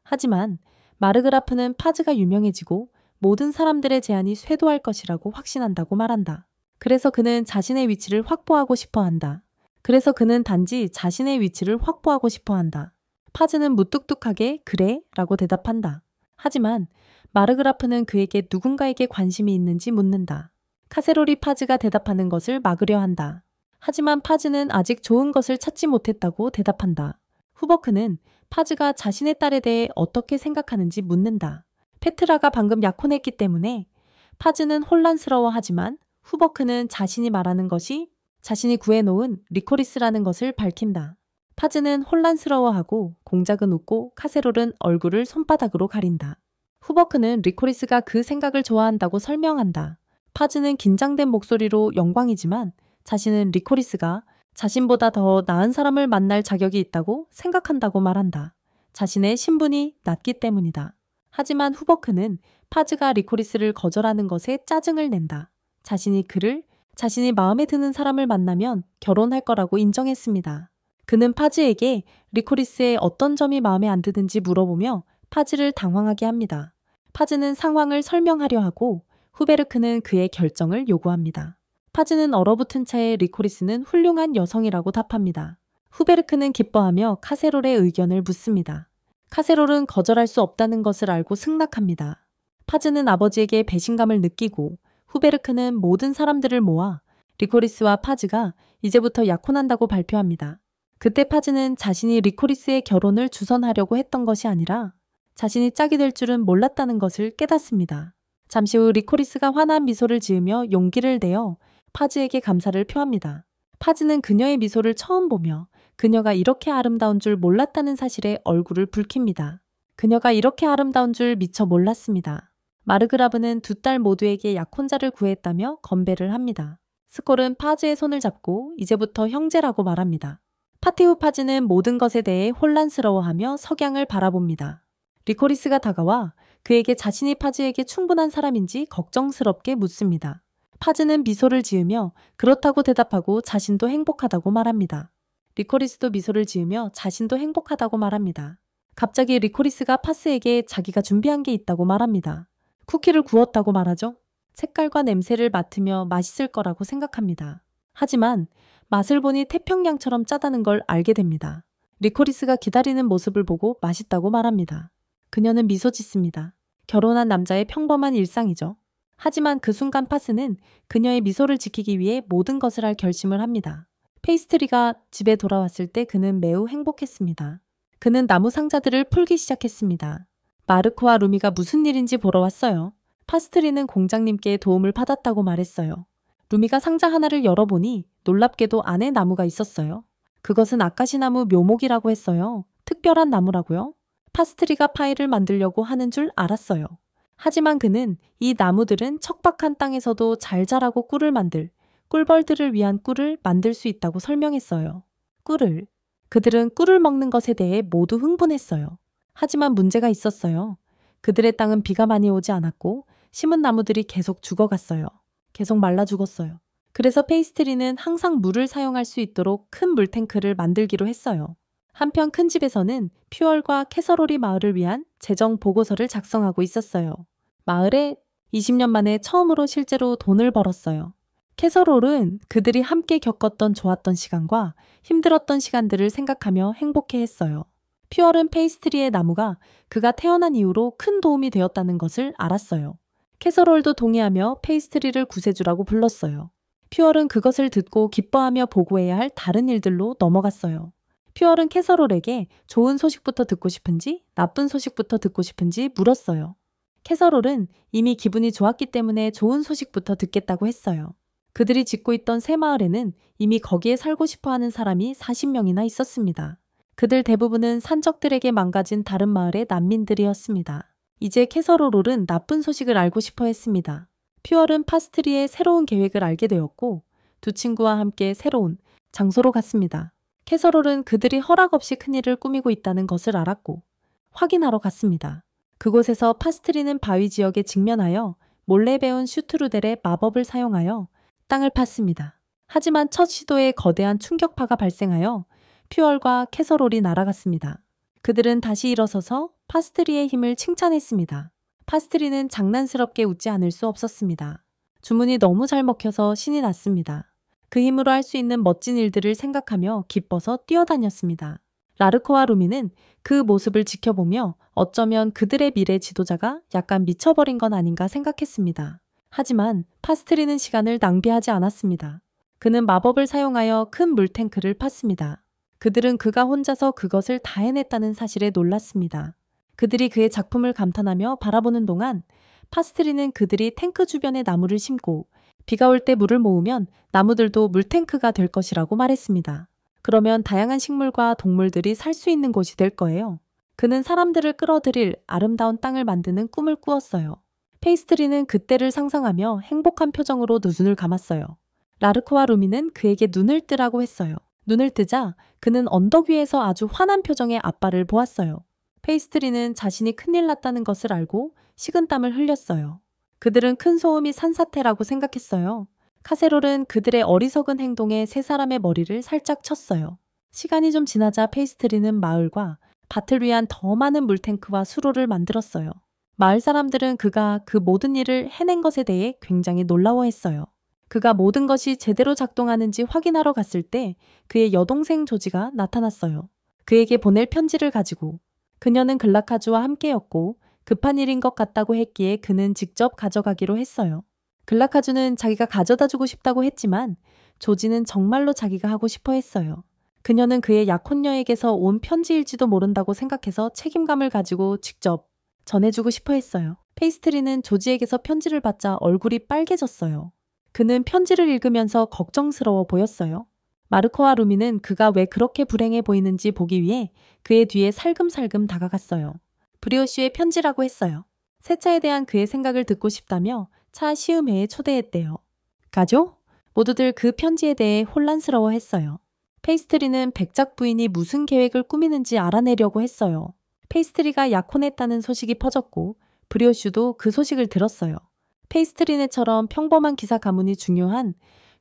하지만 마르그라프는 파즈가 유명해지고 모든 사람들의 제안이 쇄도할 것이라고 확신한다고 말한다. 그래서 그는 자신의 위치를 확보하고 싶어 한다. 파즈는 무뚝뚝하게 그래? 라고 대답한다. 하지만 마르그라프는 그에게 누군가에게 관심이 있는지 묻는다. 카세롤이 파즈가 대답하는 것을 막으려 한다. 하지만 파즈는 아직 좋은 것을 찾지 못했다고 대답한다. 후버크는 파즈가 자신의 딸에 대해 어떻게 생각하는지 묻는다. 페트라가 방금 약혼했기 때문에 파즈는 혼란스러워하지만 후버크는 자신이 말하는 것이 자신이 구해놓은 리코리스라는 것을 밝힌다. 파즈는 혼란스러워하고 공작은 웃고 카세롤은 얼굴을 손바닥으로 가린다. 후버크는 리코리스가 그 생각을 좋아한다고 설명한다. 파즈는 긴장된 목소리로 영광이지만 자신은 리코리스가 자신보다 더 나은 사람을 만날 자격이 있다고 생각한다고 말한다. 자신의 신분이 낮기 때문이다. 하지만 후버크는 파즈가 리코리스를 거절하는 것에 짜증을 낸다. 자신이 마음에 드는 사람을 만나면 결혼할 거라고 인정했습니다. 그는 파즈에게 리코리스의 어떤 점이 마음에 안 드는지 물어보며 파즈를 당황하게 합니다. 파즈는 상황을 설명하려 하고 후베르크는 그의 결정을 요구합니다. 파즈는 얼어붙은 차에 리코리스는 훌륭한 여성이라고 답합니다. 후베르크는 기뻐하며 카세롤의 의견을 묻습니다. 카세롤은 거절할 수 없다는 것을 알고 승낙합니다. 파즈는 아버지에게 배신감을 느끼고 후베르크는 모든 사람들을 모아 리코리스와 파즈가 이제부터 약혼한다고 발표합니다. 그때 파즈는 자신이 리코리스의 결혼을 주선하려고 했던 것이 아니라 자신이 짝이 될 줄은 몰랐다는 것을 깨닫습니다. 잠시 후 리코리스가 환한 미소를 지으며 용기를 내어 파즈에게 감사를 표합니다. 파즈는 그녀의 미소를 처음 보며 그녀가 이렇게 아름다운 줄 몰랐다는 사실에 얼굴을 붉힙니다. 그녀가 이렇게 아름다운 줄 미처 몰랐습니다. 마르그라브는 두 딸 모두에게 약혼자를 구했다며 건배를 합니다. 스콜은 파즈의 손을 잡고 이제부터 형제라고 말합니다. 파티 후 파즈는 모든 것에 대해 혼란스러워하며 석양을 바라봅니다. 리코리스가 다가와 그에게 자신이 파즈에게 충분한 사람인지 걱정스럽게 묻습니다. 파즈는 미소를 지으며 그렇다고 대답하고 자신도 행복하다고 말합니다. 리코리스도 미소를 지으며 자신도 행복하다고 말합니다. 갑자기 리코리스가 파스에게 자기가 준비한 게 있다고 말합니다. 쿠키를 구웠다고 말하죠. 색깔과 냄새를 맡으며 맛있을 거라고 생각합니다. 하지만 맛을 보니 태평양처럼 짜다는 걸 알게 됩니다. 리코리스가 기다리는 모습을 보고 맛있다고 말합니다. 그녀는 미소 짓습니다. 결혼한 남자의 평범한 일상이죠. 하지만 그 순간 파스는 그녀의 미소를 지키기 위해 모든 것을 할 결심을 합니다. 페이스트리가 집에 돌아왔을 때 그는 매우 행복했습니다. 그는 나무 상자들을 풀기 시작했습니다. 마르코와 루미가 무슨 일인지 보러 왔어요. 파스트리는 공장님께 도움을 받았다고 말했어요. 루미가 상자 하나를 열어보니 놀랍게도 안에 나무가 있었어요. 그것은 아카시나무 묘목이라고 했어요. 특별한 나무라고요? 파스트리가 파이를 만들려고 하는 줄 알았어요. 하지만 그는 이 나무들은 척박한 땅에서도 잘 자라고 꿀벌들을 위한 꿀을 만들 수 있다고 설명했어요. 그들은 꿀을 먹는 것에 대해 모두 흥분했어요. 하지만 문제가 있었어요. 그들의 땅은 비가 많이 오지 않았고 심은 나무들이 계속 죽어갔어요. 계속 말라 죽었어요. 그래서 페이스트리는 항상 물을 사용할 수 있도록 큰 물탱크를 만들기로 했어요. 한편 큰 집에서는 퓨얼과 캐서롤이 마을을 위한 재정 보고서를 작성하고 있었어요. 마을에 20년 만에 처음으로 실제로 돈을 벌었어요. 캐서롤은 그들이 함께 겪었던 좋았던 시간과 힘들었던 시간들을 생각하며 행복해했어요. 퓨얼은 페이스트리의 나무가 그가 태어난 이후로 큰 도움이 되었다는 것을 알았어요. 캐서롤도 동의하며 페이스트리를 구세주라고 불렀어요. 퓨얼은 그것을 듣고 기뻐하며 보고해야 할 다른 일들로 넘어갔어요. 퓨얼은 캐서롤에게 좋은 소식부터 듣고 싶은지 나쁜 소식부터 듣고 싶은지 물었어요. 캐서롤은 이미 기분이 좋았기 때문에 좋은 소식부터 듣겠다고 했어요. 그들이 짓고 있던 새 마을에는 이미 거기에 살고 싶어하는 사람이 40명이나 있었습니다. 그들 대부분은 산적들에게 망가진 다른 마을의 난민들이었습니다. 이제 캐서롤은 나쁜 소식을 알고 싶어 했습니다. 퓨얼은 파스트리의 새로운 계획을 알게 되었고 두 친구와 함께 새로운 장소로 갔습니다. 캐서롤은 그들이 허락 없이 큰일을 꾸미고 있다는 것을 알았고 확인하러 갔습니다. 그곳에서 파스트리는 바위 지역에 직면하여 몰래 배운 슈트루델의 마법을 사용하여 땅을 팠습니다. 하지만 첫 시도에 거대한 충격파가 발생하여 퓨얼과 캐서롤이 날아갔습니다. 그들은 다시 일어서서 파스트리의 힘을 칭찬했습니다. 파스트리는 장난스럽게 웃지 않을 수 없었습니다. 주문이 너무 잘 먹혀서 신이 났습니다. 그 힘으로 할 수 있는 멋진 일들을 생각하며 기뻐서 뛰어다녔습니다. 라르코와 루미는 그 모습을 지켜보며 어쩌면 그들의 미래 지도자가 약간 미쳐버린 건 아닌가 생각했습니다. 하지만 파스트리는 시간을 낭비하지 않았습니다. 그는 마법을 사용하여 큰 물탱크를 팠습니다. 그들은 그가 혼자서 그것을 다 해냈다는 사실에 놀랐습니다. 그들이 그의 작품을 감탄하며 바라보는 동안 파스트리는 그들이 탱크 주변에 나무를 심고 비가 올 때 물을 모으면 나무들도 물탱크가 될 것이라고 말했습니다. 그러면 다양한 식물과 동물들이 살 수 있는 곳이 될 거예요. 그는 사람들을 끌어들일 아름다운 땅을 만드는 꿈을 꾸었어요. 페이스트리는 그때를 상상하며 행복한 표정으로 눈을 감았어요. 라르코와 루미는 그에게 눈을 뜨라고 했어요. 눈을 뜨자 그는 언덕 위에서 아주 환한 표정의 아빠를 보았어요. 페이스트리는 자신이 큰일 났다는 것을 알고 식은땀을 흘렸어요. 그들은 큰 소음이 산사태라고 생각했어요. 카세롤은 그들의 어리석은 행동에 세 사람의 머리를 살짝 쳤어요. 시간이 좀 지나자 페이스트리는 마을과 밭을 위한 더 많은 물탱크와 수로를 만들었어요. 마을 사람들은 그가 그 모든 일을 해낸 것에 대해 굉장히 놀라워했어요. 그가 모든 것이 제대로 작동하는지 확인하러 갔을 때 그의 여동생 조지가 나타났어요. 그에게 보낼 편지를 가지고 그녀는 글라카주와 함께였고 급한 일인 것 같다고 했기에 그는 직접 가져가기로 했어요. 글라카주는 자기가 가져다 주고 싶다고 했지만 조지는 정말로 자기가 하고 싶어 했어요. 그녀는 그의 약혼녀에게서 온 편지일지도 모른다고 생각해서 책임감을 가지고 직접 전해주고 싶어 했어요. 페이스트리는 조지에게서 편지를 받자 얼굴이 빨개졌어요. 그는 편지를 읽으면서 걱정스러워 보였어요. 마르코와 루미는 그가 왜 그렇게 불행해 보이는지 보기 위해 그의 뒤에 살금살금 다가갔어요. 브리오슈의 편지라고 했어요. 새 차에 대한 그의 생각을 듣고 싶다며 차 시음회에 초대했대요. 가죠? 모두들 그 편지에 대해 혼란스러워했어요. 페이스트리는 백작 부인이 무슨 계획을 꾸미는지 알아내려고 했어요. 페이스트리가 약혼했다는 소식이 퍼졌고 브리오슈도 그 소식을 들었어요. 페이스트리네처럼 평범한 기사 가문이 중요한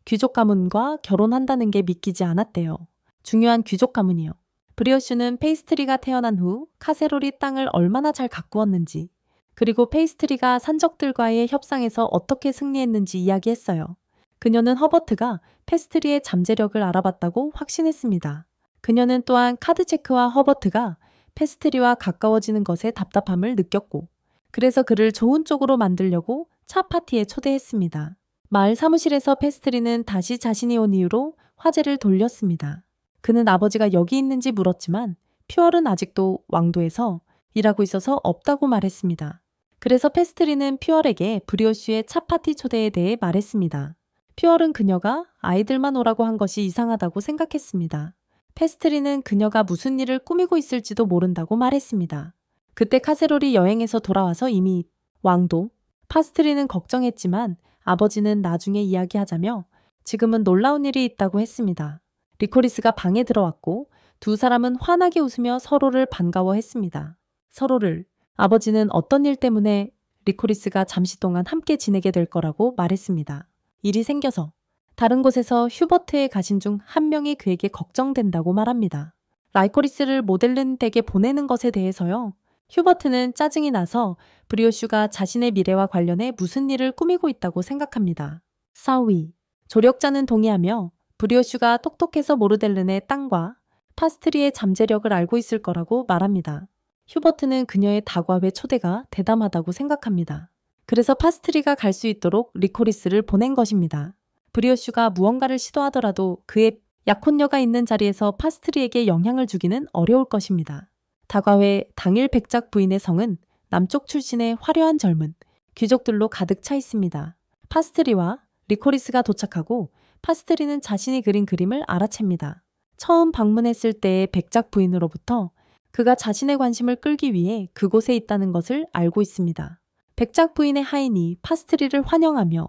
귀족 가문과 결혼한다는 게 믿기지 않았대요. 중요한 귀족 가문이요. 브리오슈는 페이스트리가 태어난 후 카세롤이 땅을 얼마나 잘 가꾸었는지 그리고 페이스트리가 산적들과의 협상에서 어떻게 승리했는지 이야기했어요. 그녀는 허버트가 페스트리의 잠재력을 알아봤다고 확신했습니다. 그녀는 또한 카드체크와 허버트가 페스트리와 가까워지는 것에 답답함을 느꼈고 그래서 그를 좋은 쪽으로 만들려고 차 파티에 초대했습니다. 마을 사무실에서 페스트리는 다시 자신이 온 이유로 화제를 돌렸습니다. 그는 아버지가 여기 있는지 물었지만 퓨얼은 아직도 왕도에서 일하고 있어서 없다고 말했습니다. 그래서 페스트리는 퓨얼에게 브리오슈의 차 파티 초대에 대해 말했습니다. 퓨얼은 그녀가 아이들만 오라고 한 것이 이상하다고 생각했습니다. 페스트리는 그녀가 무슨 일을 꾸미고 있을지도 모른다고 말했습니다. 그때 카세롤이 여행에서 돌아와서 이미 왕도, 파스트리는 걱정했지만 아버지는 나중에 이야기하자며 지금은 놀라운 일이 있다고 했습니다. 리코리스가 방에 들어왔고 두 사람은 환하게 웃으며 서로를 반가워했습니다. 서로를 아버지는 어떤 일 때문에 리코리스가 잠시 동안 함께 지내게 될 거라고 말했습니다. 일이 생겨서 다른 곳에서 휴버트에 가신 중 한 명이 그에게 걱정된다고 말합니다. 라이코리스를 모델른 댁에 보내는 것에 대해서요. 휴버트는 짜증이 나서 브리오슈가 자신의 미래와 관련해 무슨 일을 꾸미고 있다고 생각합니다. 사위. 조력자는 동의하며 브리오슈가 똑똑해서 모르델른의 땅과 파스트리의 잠재력을 알고 있을 거라고 말합니다. 휴버트는 그녀의 다과회 초대가 대담하다고 생각합니다. 그래서 파스트리가 갈 수 있도록 리코리스를 보낸 것입니다. 브리오슈가 무언가를 시도하더라도 그의 약혼녀가 있는 자리에서 파스트리에게 영향을 주기는 어려울 것입니다. 다과회 당일 백작 부인의 성은 남쪽 출신의 화려한 젊은 귀족들로 가득 차 있습니다. 파스트리와 리코리스가 도착하고 파스트리는 자신이 그린 그림을 알아챕니다. 처음 방문했을 때의 백작 부인으로부터 그가 자신의 관심을 끌기 위해 그곳에 있다는 것을 알고 있습니다. 백작 부인의 하인이 파스트리를 환영하며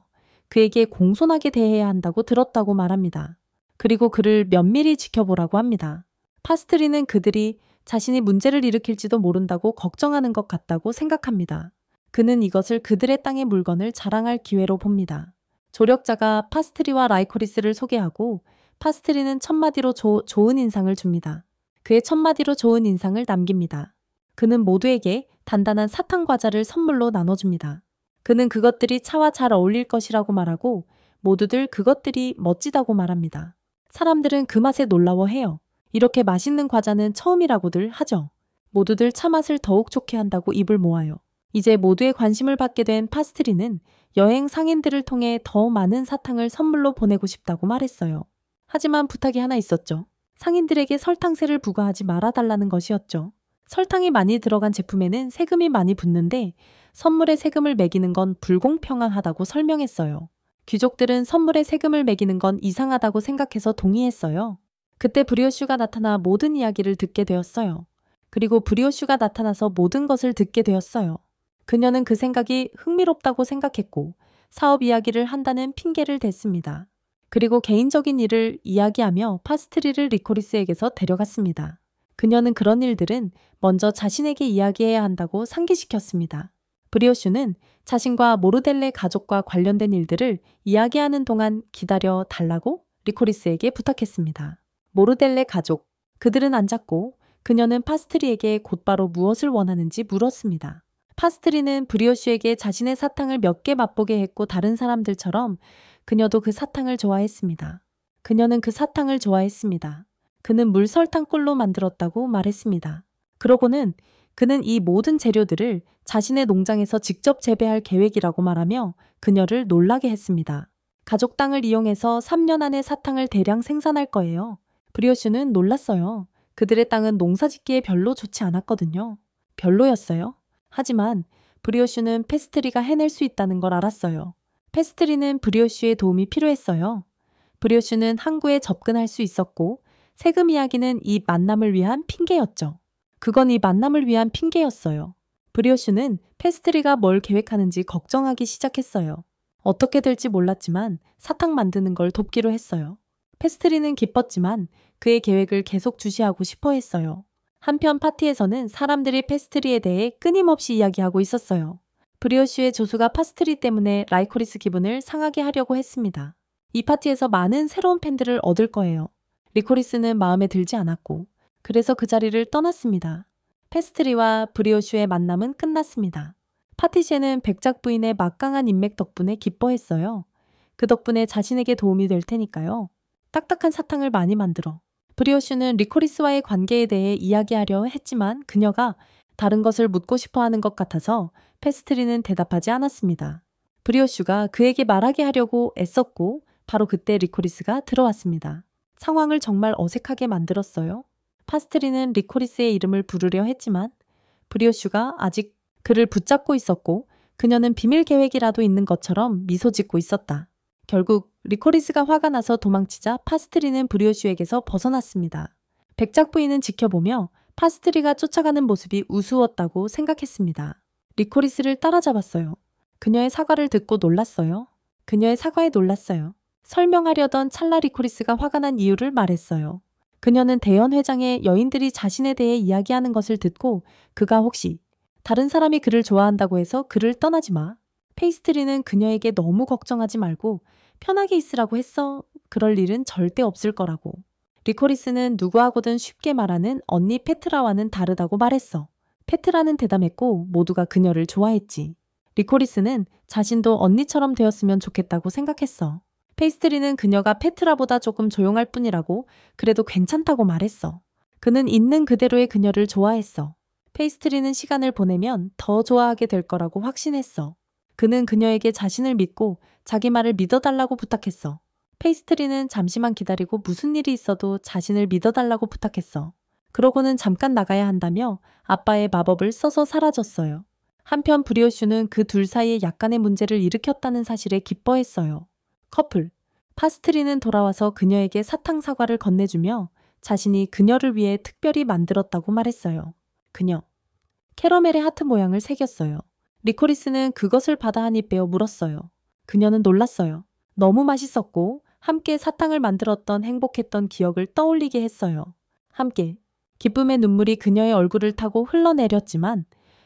그에게 공손하게 대해야 한다고 들었다고 말합니다. 그리고 그를 면밀히 지켜보라고 합니다. 파스트리는 그들이 자신이 문제를 일으킬지도 모른다고 걱정하는 것 같다고 생각합니다. 그는 이것을 그들의 땅의 물건을 자랑할 기회로 봅니다. 조력자가 파스트리와 라이코리스를 소개하고 파스트리는 첫마디로 좋은 인상을 줍니다. 그의 첫마디로 좋은 인상을 남깁니다. 그는 모두에게 단단한 사탕 과자를 선물로 나눠줍니다. 그는 그것들이 차와 잘 어울릴 것이라고 말하고 모두들 그것들이 멋지다고 말합니다. 사람들은 그 맛에 놀라워해요. 이렇게 맛있는 과자는 처음이라고들 하죠. 모두들 차 맛을 더욱 좋게 한다고 입을 모아요. 이제 모두의 관심을 받게 된 파스트리는 여행 상인들을 통해 더 많은 사탕을 선물로 보내고 싶다고 말했어요. 하지만 부탁이 하나 있었죠. 상인들에게 설탕세를 부과하지 말아달라는 것이었죠. 설탕이 많이 들어간 제품에는 세금이 많이 붙는데 선물에 세금을 매기는 건 불공평하다고 설명했어요. 귀족들은 선물에 세금을 매기는 건 이상하다고 생각해서 동의했어요. 그때 브리오슈가 나타나 모든 이야기를 듣게 되었어요. 그리고 브리오슈가 나타나서 모든 것을 듣게 되었어요. 그녀는 그 생각이 흥미롭다고 생각했고 사업 이야기를 한다는 핑계를 댔습니다. 그리고 개인적인 일을 이야기하며 파스트리를 리코리스에게서 데려갔습니다. 그녀는 그런 일들은 먼저 자신에게 이야기해야 한다고 상기시켰습니다. 브리오슈는 자신과 모르델레 가족과 관련된 일들을 이야기하는 동안 기다려 달라고 리코리스에게 부탁했습니다. 모르델레 가족, 그들은 앉았고 그녀는 파스트리에게 곧바로 무엇을 원하는지 물었습니다. 파스트리는 브리오슈에게 자신의 사탕을 몇 개 맛보게 했고 다른 사람들처럼 그녀도 그 사탕을 좋아했습니다. 그녀는 그 사탕을 좋아했습니다. 그는 물설탕꿀로 만들었다고 말했습니다. 그러고는 그는 이 모든 재료들을 자신의 농장에서 직접 재배할 계획이라고 말하며 그녀를 놀라게 했습니다. 가족 땅을 이용해서 3년 안에 사탕을 대량 생산할 거예요. 브리오슈는 놀랐어요. 그들의 땅은 농사짓기에 별로 좋지 않았거든요. 별로였어요. 하지만 브리오슈는 페스트리가 해낼 수 있다는 걸 알았어요. 페스트리는 브리오슈의 도움이 필요했어요. 브리오슈는 항구에 접근할 수 있었고 세금 이야기는 이 만남을 위한 핑계였죠. 그건 이 만남을 위한 핑계였어요. 브리오슈는 페스트리가 뭘 계획하는지 걱정하기 시작했어요. 어떻게 될지 몰랐지만 사탕 만드는 걸 돕기로 했어요. 페스트리는 기뻤지만 그의 계획을 계속 주시하고 싶어 했어요. 한편 파티에서는 사람들이 페스트리에 대해 끊임없이 이야기하고 있었어요. 브리오슈의 조수가 파스트리 때문에 라이코리스 기분을 상하게 하려고 했습니다. 이 파티에서 많은 새로운 팬들을 얻을 거예요. 리코리스는 마음에 들지 않았고 그래서 그 자리를 떠났습니다. 페스트리와 브리오슈의 만남은 끝났습니다. 파티셰는 백작 부인의 막강한 인맥 덕분에 기뻐했어요. 그 덕분에 자신에게 도움이 될 테니까요. 딱딱한 사탕을 많이 만들어. 브리오슈는 리코리스와의 관계에 대해 이야기하려 했지만 그녀가 다른 것을 묻고 싶어 하는 것 같아서 페스트리는 대답하지 않았습니다. 브리오슈가 그에게 말하게 하려고 애썼고 바로 그때 리코리스가 들어왔습니다. 상황을 정말 어색하게 만들었어요. 파스트리는 리코리스의 이름을 부르려 했지만 브리오슈가 아직 그를 붙잡고 있었고 그녀는 비밀 계획이라도 있는 것처럼 미소 짓고 있었다. 결국 리코리스가 화가 나서 도망치자 파스트리는 브리오슈에게서 벗어났습니다. 백작 부인은 지켜보며 파스트리가 쫓아가는 모습이 우스웠다고 생각했습니다. 리코리스를 따라잡았어요. 그녀의 사과를 듣고 놀랐어요. 그녀의 사과에 놀랐어요. 설명하려던 찰나 리코리스가 화가 난 이유를 말했어요. 그녀는 대연회장에 여인들이 자신에 대해 이야기하는 것을 듣고 그가 혹시 다른 사람이 그를 좋아한다고 해서 그를 떠나지 마. 페이스트리는 그녀에게 너무 걱정하지 말고 편하게 있으라고 했어. 그럴 일은 절대 없을 거라고. 리코리스는 누구하고든 쉽게 말하는 언니 페트라와는 다르다고 말했어. 페트라는 대담했고 모두가 그녀를 좋아했지. 리코리스는 자신도 언니처럼 되었으면 좋겠다고 생각했어. 페이스트리는 그녀가 페트라보다 조금 조용할 뿐이라고 그래도 괜찮다고 말했어. 그는 있는 그대로의 그녀를 좋아했어. 페이스트리는 시간을 보내면 더 좋아하게 될 거라고 확신했어. 그는 그녀에게 자신을 믿고 자기 말을 믿어달라고 부탁했어. 페이스트리는 잠시만 기다리고 무슨 일이 있어도 자신을 믿어달라고 부탁했어. 그러고는 잠깐 나가야 한다며 아빠의 마법을 써서 사라졌어요. 한편 브리오슈는 그 둘 사이에 약간의 문제를 일으켰다는 사실에 기뻐했어요. 커플. 파스트리는 돌아와서 그녀에게 사탕 사과를 건네주며 자신이 그녀를 위해 특별히 만들었다고 말했어요. 그녀. 캐러멜의 하트 모양을 새겼어요. 리코리스는 그것을 받아 한 입 베어 물었어요. 그녀는 놀랐어요. 너무 맛있었고 함께 사탕을 만들었던 행복했던 기억을 떠올리게 했어요. 함께 기쁨의 눈물이 그녀의 얼굴을 타고 흘러내렸지만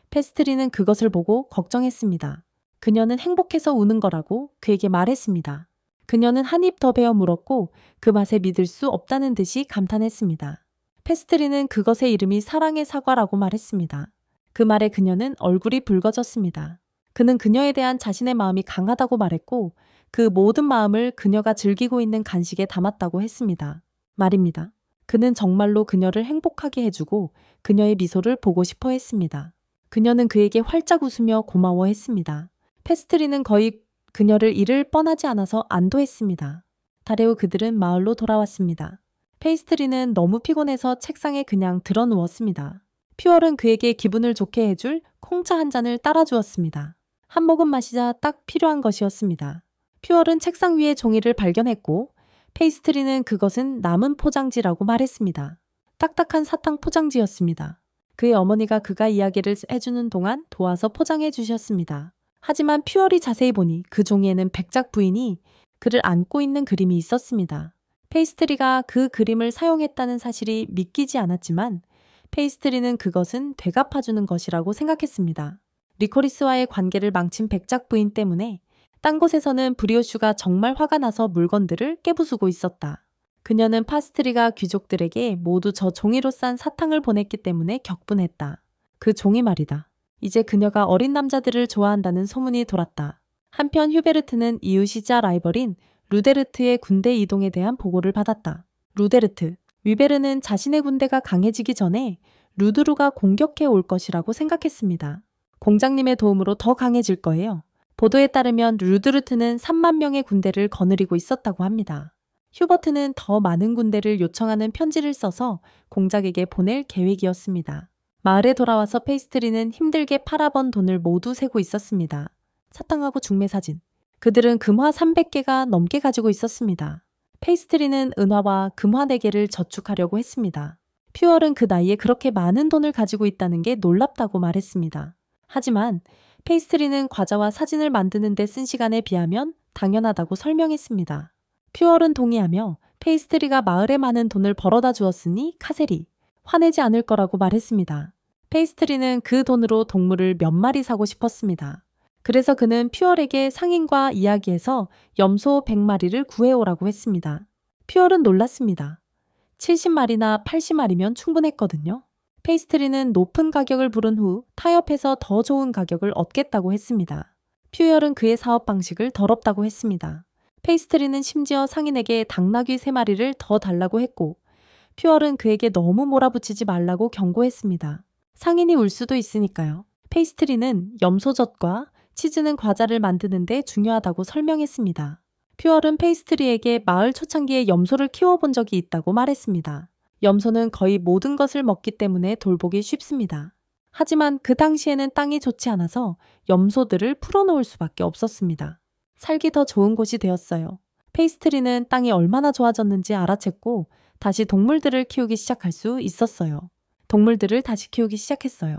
페스트리는 그것을 보고 걱정했습니다. 그녀는 행복해서 우는 거라고 그에게 말했습니다. 그녀는 한 입 더 베어 물었고 그 맛에 믿을 수 없다는 듯이 감탄했습니다. 페스트리는 그것의 이름이 사랑의 사과라고 말했습니다. 그 말에 그녀는 얼굴이 붉어졌습니다. 그는 그녀에 대한 자신의 마음이 강하다고 말했고 그 모든 마음을 그녀가 즐기고 있는 간식에 담았다고 했습니다. 말입니다. 그는 정말로 그녀를 행복하게 해주고 그녀의 미소를 보고 싶어 했습니다. 그녀는 그에게 활짝 웃으며 고마워했습니다. 페스트리는 거의 그녀를 잃을 뻔하지 않아서 안도했습니다. 달에 후 그들은 마을로 돌아왔습니다. 페이스트리는 너무 피곤해서 책상에 그냥 드러 누웠습니다. 퓨얼은 그에게 기분을 좋게 해줄 콩차 한 잔을 따라주었습니다. 한 모금 마시자 딱 필요한 것이었습니다. 퓨얼은 책상 위에 종이를 발견했고 페이스트리는 그것은 남은 포장지라고 말했습니다. 딱딱한 사탕 포장지였습니다. 그의 어머니가 그가 이야기를 해주는 동안 도와서 포장해 주셨습니다. 하지만 퓨얼이 자세히 보니 그 종이에는 백작 부인이 그를 안고 있는 그림이 있었습니다. 페이스트리가 그 그림을 사용했다는 사실이 믿기지 않았지만 페이스트리는 그것은 되갚아주는 것이라고 생각했습니다. 리코리스와의 관계를 망친 백작 부인 때문에 딴 곳에서는 브리오슈가 정말 화가 나서 물건들을 깨부수고 있었다. 그녀는 파스트리가 귀족들에게 모두 저 종이로 싼 사탕을 보냈기 때문에 격분했다. 그 종이 말이다. 이제 그녀가 어린 남자들을 좋아한다는 소문이 돌았다. 한편 휴베르트는 이웃이자 라이벌인 루데르트의 군대 이동에 대한 보고를 받았다. 루데르트, 위베르는 자신의 군대가 강해지기 전에 루드루가 공격해 올 것이라고 생각했습니다. 공장님의 도움으로 더 강해질 거예요. 보도에 따르면 루드르트는 3만 명의 군대를 거느리고 있었다고 합니다. 휴버트는 더 많은 군대를 요청하는 편지를 써서 공작에게 보낼 계획이었습니다. 마을에 돌아와서 페이스트리는 힘들게 팔아번 돈을 모두 세고 있었습니다. 사탕하고 중매 사진. 그들은 금화 300개가 넘게 가지고 있었습니다. 페이스트리는 은화와 금화 4개를 저축하려고 했습니다. 퓨얼은 그 나이에 그렇게 많은 돈을 가지고 있다는 게 놀랍다고 말했습니다. 하지만 페이스트리는 과자와 사진을 만드는 데 쓴 시간에 비하면 당연하다고 설명했습니다. 퓨얼은 동의하며 페이스트리가 마을에 많은 돈을 벌어다 주었으니 카세리, 화내지 않을 거라고 말했습니다. 페이스트리는 그 돈으로 동물을 몇 마리 사고 싶었습니다. 그래서 그는 퓨얼에게 상인과 이야기해서 염소 100마리를 구해오라고 했습니다. 퓨얼은 놀랐습니다. 70마리나 80마리면 충분했거든요. 페이스트리는 높은 가격을 부른 후 타협해서 더 좋은 가격을 얻겠다고 했습니다. 퓨얼은 그의 사업 방식을 더럽다고 했습니다. 페이스트리는 심지어 상인에게 당나귀 3마리를 더 달라고 했고 퓨얼은 그에게 너무 몰아붙이지 말라고 경고했습니다. 상인이 울 수도 있으니까요. 페이스트리는 염소젓과 치즈는 과자를 만드는 데 중요하다고 설명했습니다. 퓨얼은 페이스트리에게 마을 초창기에 염소를 키워본 적이 있다고 말했습니다. 염소는 거의 모든 것을 먹기 때문에 돌보기 쉽습니다. 하지만 그 당시에는 땅이 좋지 않아서 염소들을 풀어놓을 수밖에 없었습니다. 살기 더 좋은 곳이 되었어요. 페이스트리는 땅이 얼마나 좋아졌는지 알아챘고 다시 동물들을 키우기 시작할 수 있었어요. 동물들을 다시 키우기 시작했어요.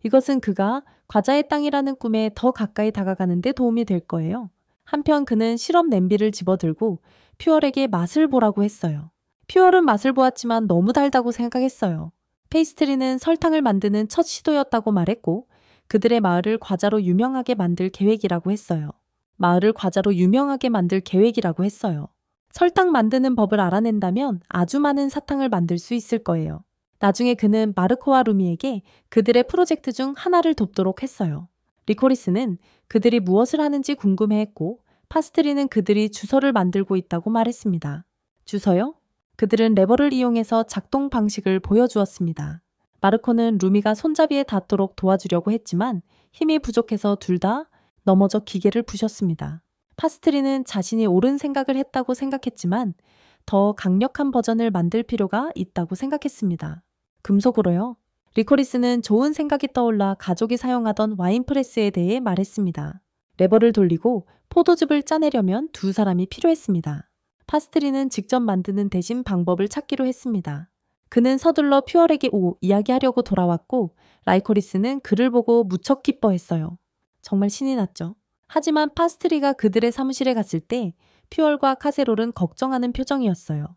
이것은 그가 과자의 땅이라는 꿈에 더 가까이 다가가는 데 도움이 될 거예요. 한편 그는 시럽 냄비를 집어들고 퓨얼에게 맛을 보라고 했어요. 퓨얼은 맛을 보았지만 너무 달다고 생각했어요. 페이스트리는 설탕을 만드는 첫 시도였다고 말했고 그들의 마을을 과자로 유명하게 만들 계획이라고 했어요. 마을을 과자로 유명하게 만들 계획이라고 했어요. 설탕 만드는 법을 알아낸다면 아주 많은 사탕을 만들 수 있을 거예요. 나중에 그는 마르코와 루미에게 그들의 프로젝트 중 하나를 돕도록 했어요. 리코리스는 그들이 무엇을 하는지 궁금해했고 파스트리는 그들이 주서를 만들고 있다고 말했습니다. 주서요? 그들은 레버를 이용해서 작동 방식을 보여주었습니다. 마르코는 루미가 손잡이에 닿도록 도와주려고 했지만 힘이 부족해서 둘 다 넘어져 기계를 부셨습니다. 파스트리는 자신이 옳은 생각을 했다고 생각했지만 더 강력한 버전을 만들 필요가 있다고 생각했습니다. 금속으로요? 리코리스는 좋은 생각이 떠올라 가족이 사용하던 와인프레스에 대해 말했습니다. 레버를 돌리고 포도즙을 짜내려면 2사람이 필요했습니다. 파스트리는 직접 만드는 대신 방법을 찾기로 했습니다. 그는 서둘러 퓨얼에게 이야기하려고 돌아왔고 라이코리스는 그를 보고 무척 기뻐했어요. 정말 신이 났죠. 하지만 파스트리가 그들의 사무실에 갔을 때 퓨얼과 카세롤은 걱정하는 표정이었어요.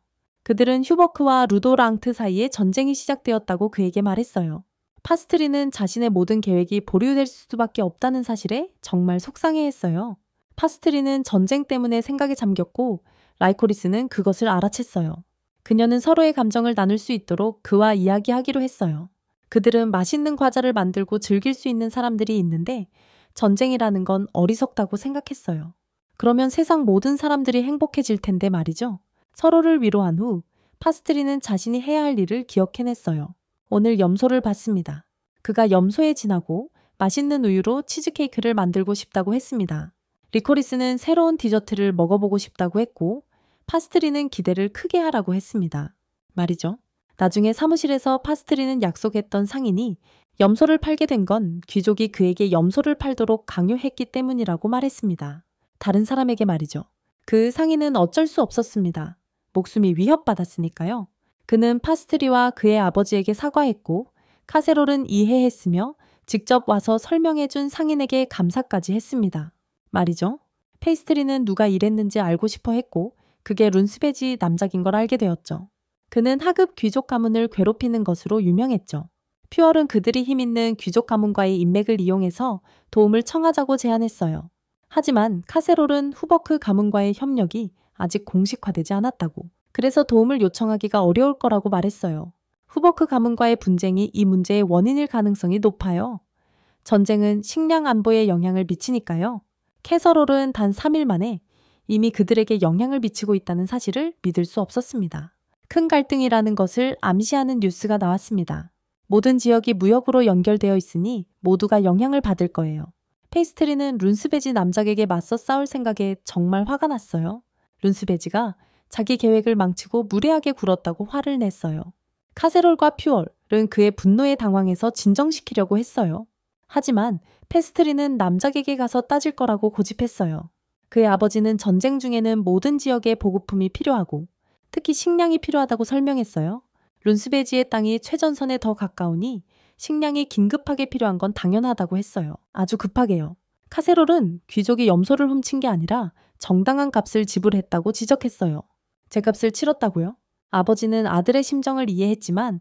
그들은 휴버크와 루도랑트 사이에 전쟁이 시작되었다고 그에게 말했어요. 파스트리는 자신의 모든 계획이 보류될 수밖에 없다는 사실에 정말 속상해했어요. 파스트리는 전쟁 때문에 생각에 잠겼고 라이코리스는 그것을 알아챘어요. 그녀는 서로의 감정을 나눌 수 있도록 그와 이야기하기로 했어요. 그들은 맛있는 과자를 만들고 즐길 수 있는 사람들이 있는데 전쟁이라는 건 어리석다고 생각했어요. 그러면 세상 모든 사람들이 행복해질 텐데 말이죠. 서로를 위로한 후 파스트리는 자신이 해야 할 일을 기억해냈어요. 오늘 염소를 봤습니다. 그가 염소에 지나고 맛있는 우유로 치즈케이크를 만들고 싶다고 했습니다. 리코리스는 새로운 디저트를 먹어보고 싶다고 했고 파스트리는 기대를 크게 하라고 했습니다. 말이죠. 나중에 사무실에서 파스트리는 약속했던 상인이 염소를 팔게 된 건 귀족이 그에게 염소를 팔도록 강요했기 때문이라고 말했습니다. 다른 사람에게 말이죠. 그 상인은 어쩔 수 없었습니다. 목숨이 위협받았으니까요. 그는 파스트리와 그의 아버지에게 사과했고 카세롤은 이해했으며 직접 와서 설명해준 상인에게 감사까지 했습니다. 말이죠. 페이스트리는 누가 이랬는지 알고 싶어 했고 그게 룬스베지 남작인 걸 알게 되었죠. 그는 하급 귀족 가문을 괴롭히는 것으로 유명했죠. 퓨얼은 그들이 힘있는 귀족 가문과의 인맥을 이용해서 도움을 청하자고 제안했어요. 하지만 카세롤은 후버크 가문과의 협력이 아직 공식화되지 않았다고. 그래서 도움을 요청하기가 어려울 거라고 말했어요. 후버크 가문과의 분쟁이 이 문제의 원인일 가능성이 높아요. 전쟁은 식량 안보에 영향을 미치니까요. 캐서롤은 단 3일 만에 이미 그들에게 영향을 미치고 있다는 사실을 믿을 수 없었습니다. 큰 갈등이라는 것을 암시하는 뉴스가 나왔습니다. 모든 지역이 무역으로 연결되어 있으니 모두가 영향을 받을 거예요. 페이스트리는 룬스베지 남작에게 맞서 싸울 생각에 정말 화가 났어요. 룬스베지가 자기 계획을 망치고 무례하게 굴었다고 화를 냈어요. 카세롤과 퓨얼은 그의 분노에 당황해서 진정시키려고 했어요. 하지만 페스트리는 남작에게 가서 따질 거라고 고집했어요. 그의 아버지는 전쟁 중에는 모든 지역에 보급품이 필요하고 특히 식량이 필요하다고 설명했어요. 룬스베지의 땅이 최전선에 더 가까우니 식량이 긴급하게 필요한 건 당연하다고 했어요. 아주 급하게요. 카세롤은 귀족이 염소를 훔친 게 아니라 정당한 값을 지불했다고 지적했어요. 제 값을 치렀다고요? 아버지는 아들의 심정을 이해했지만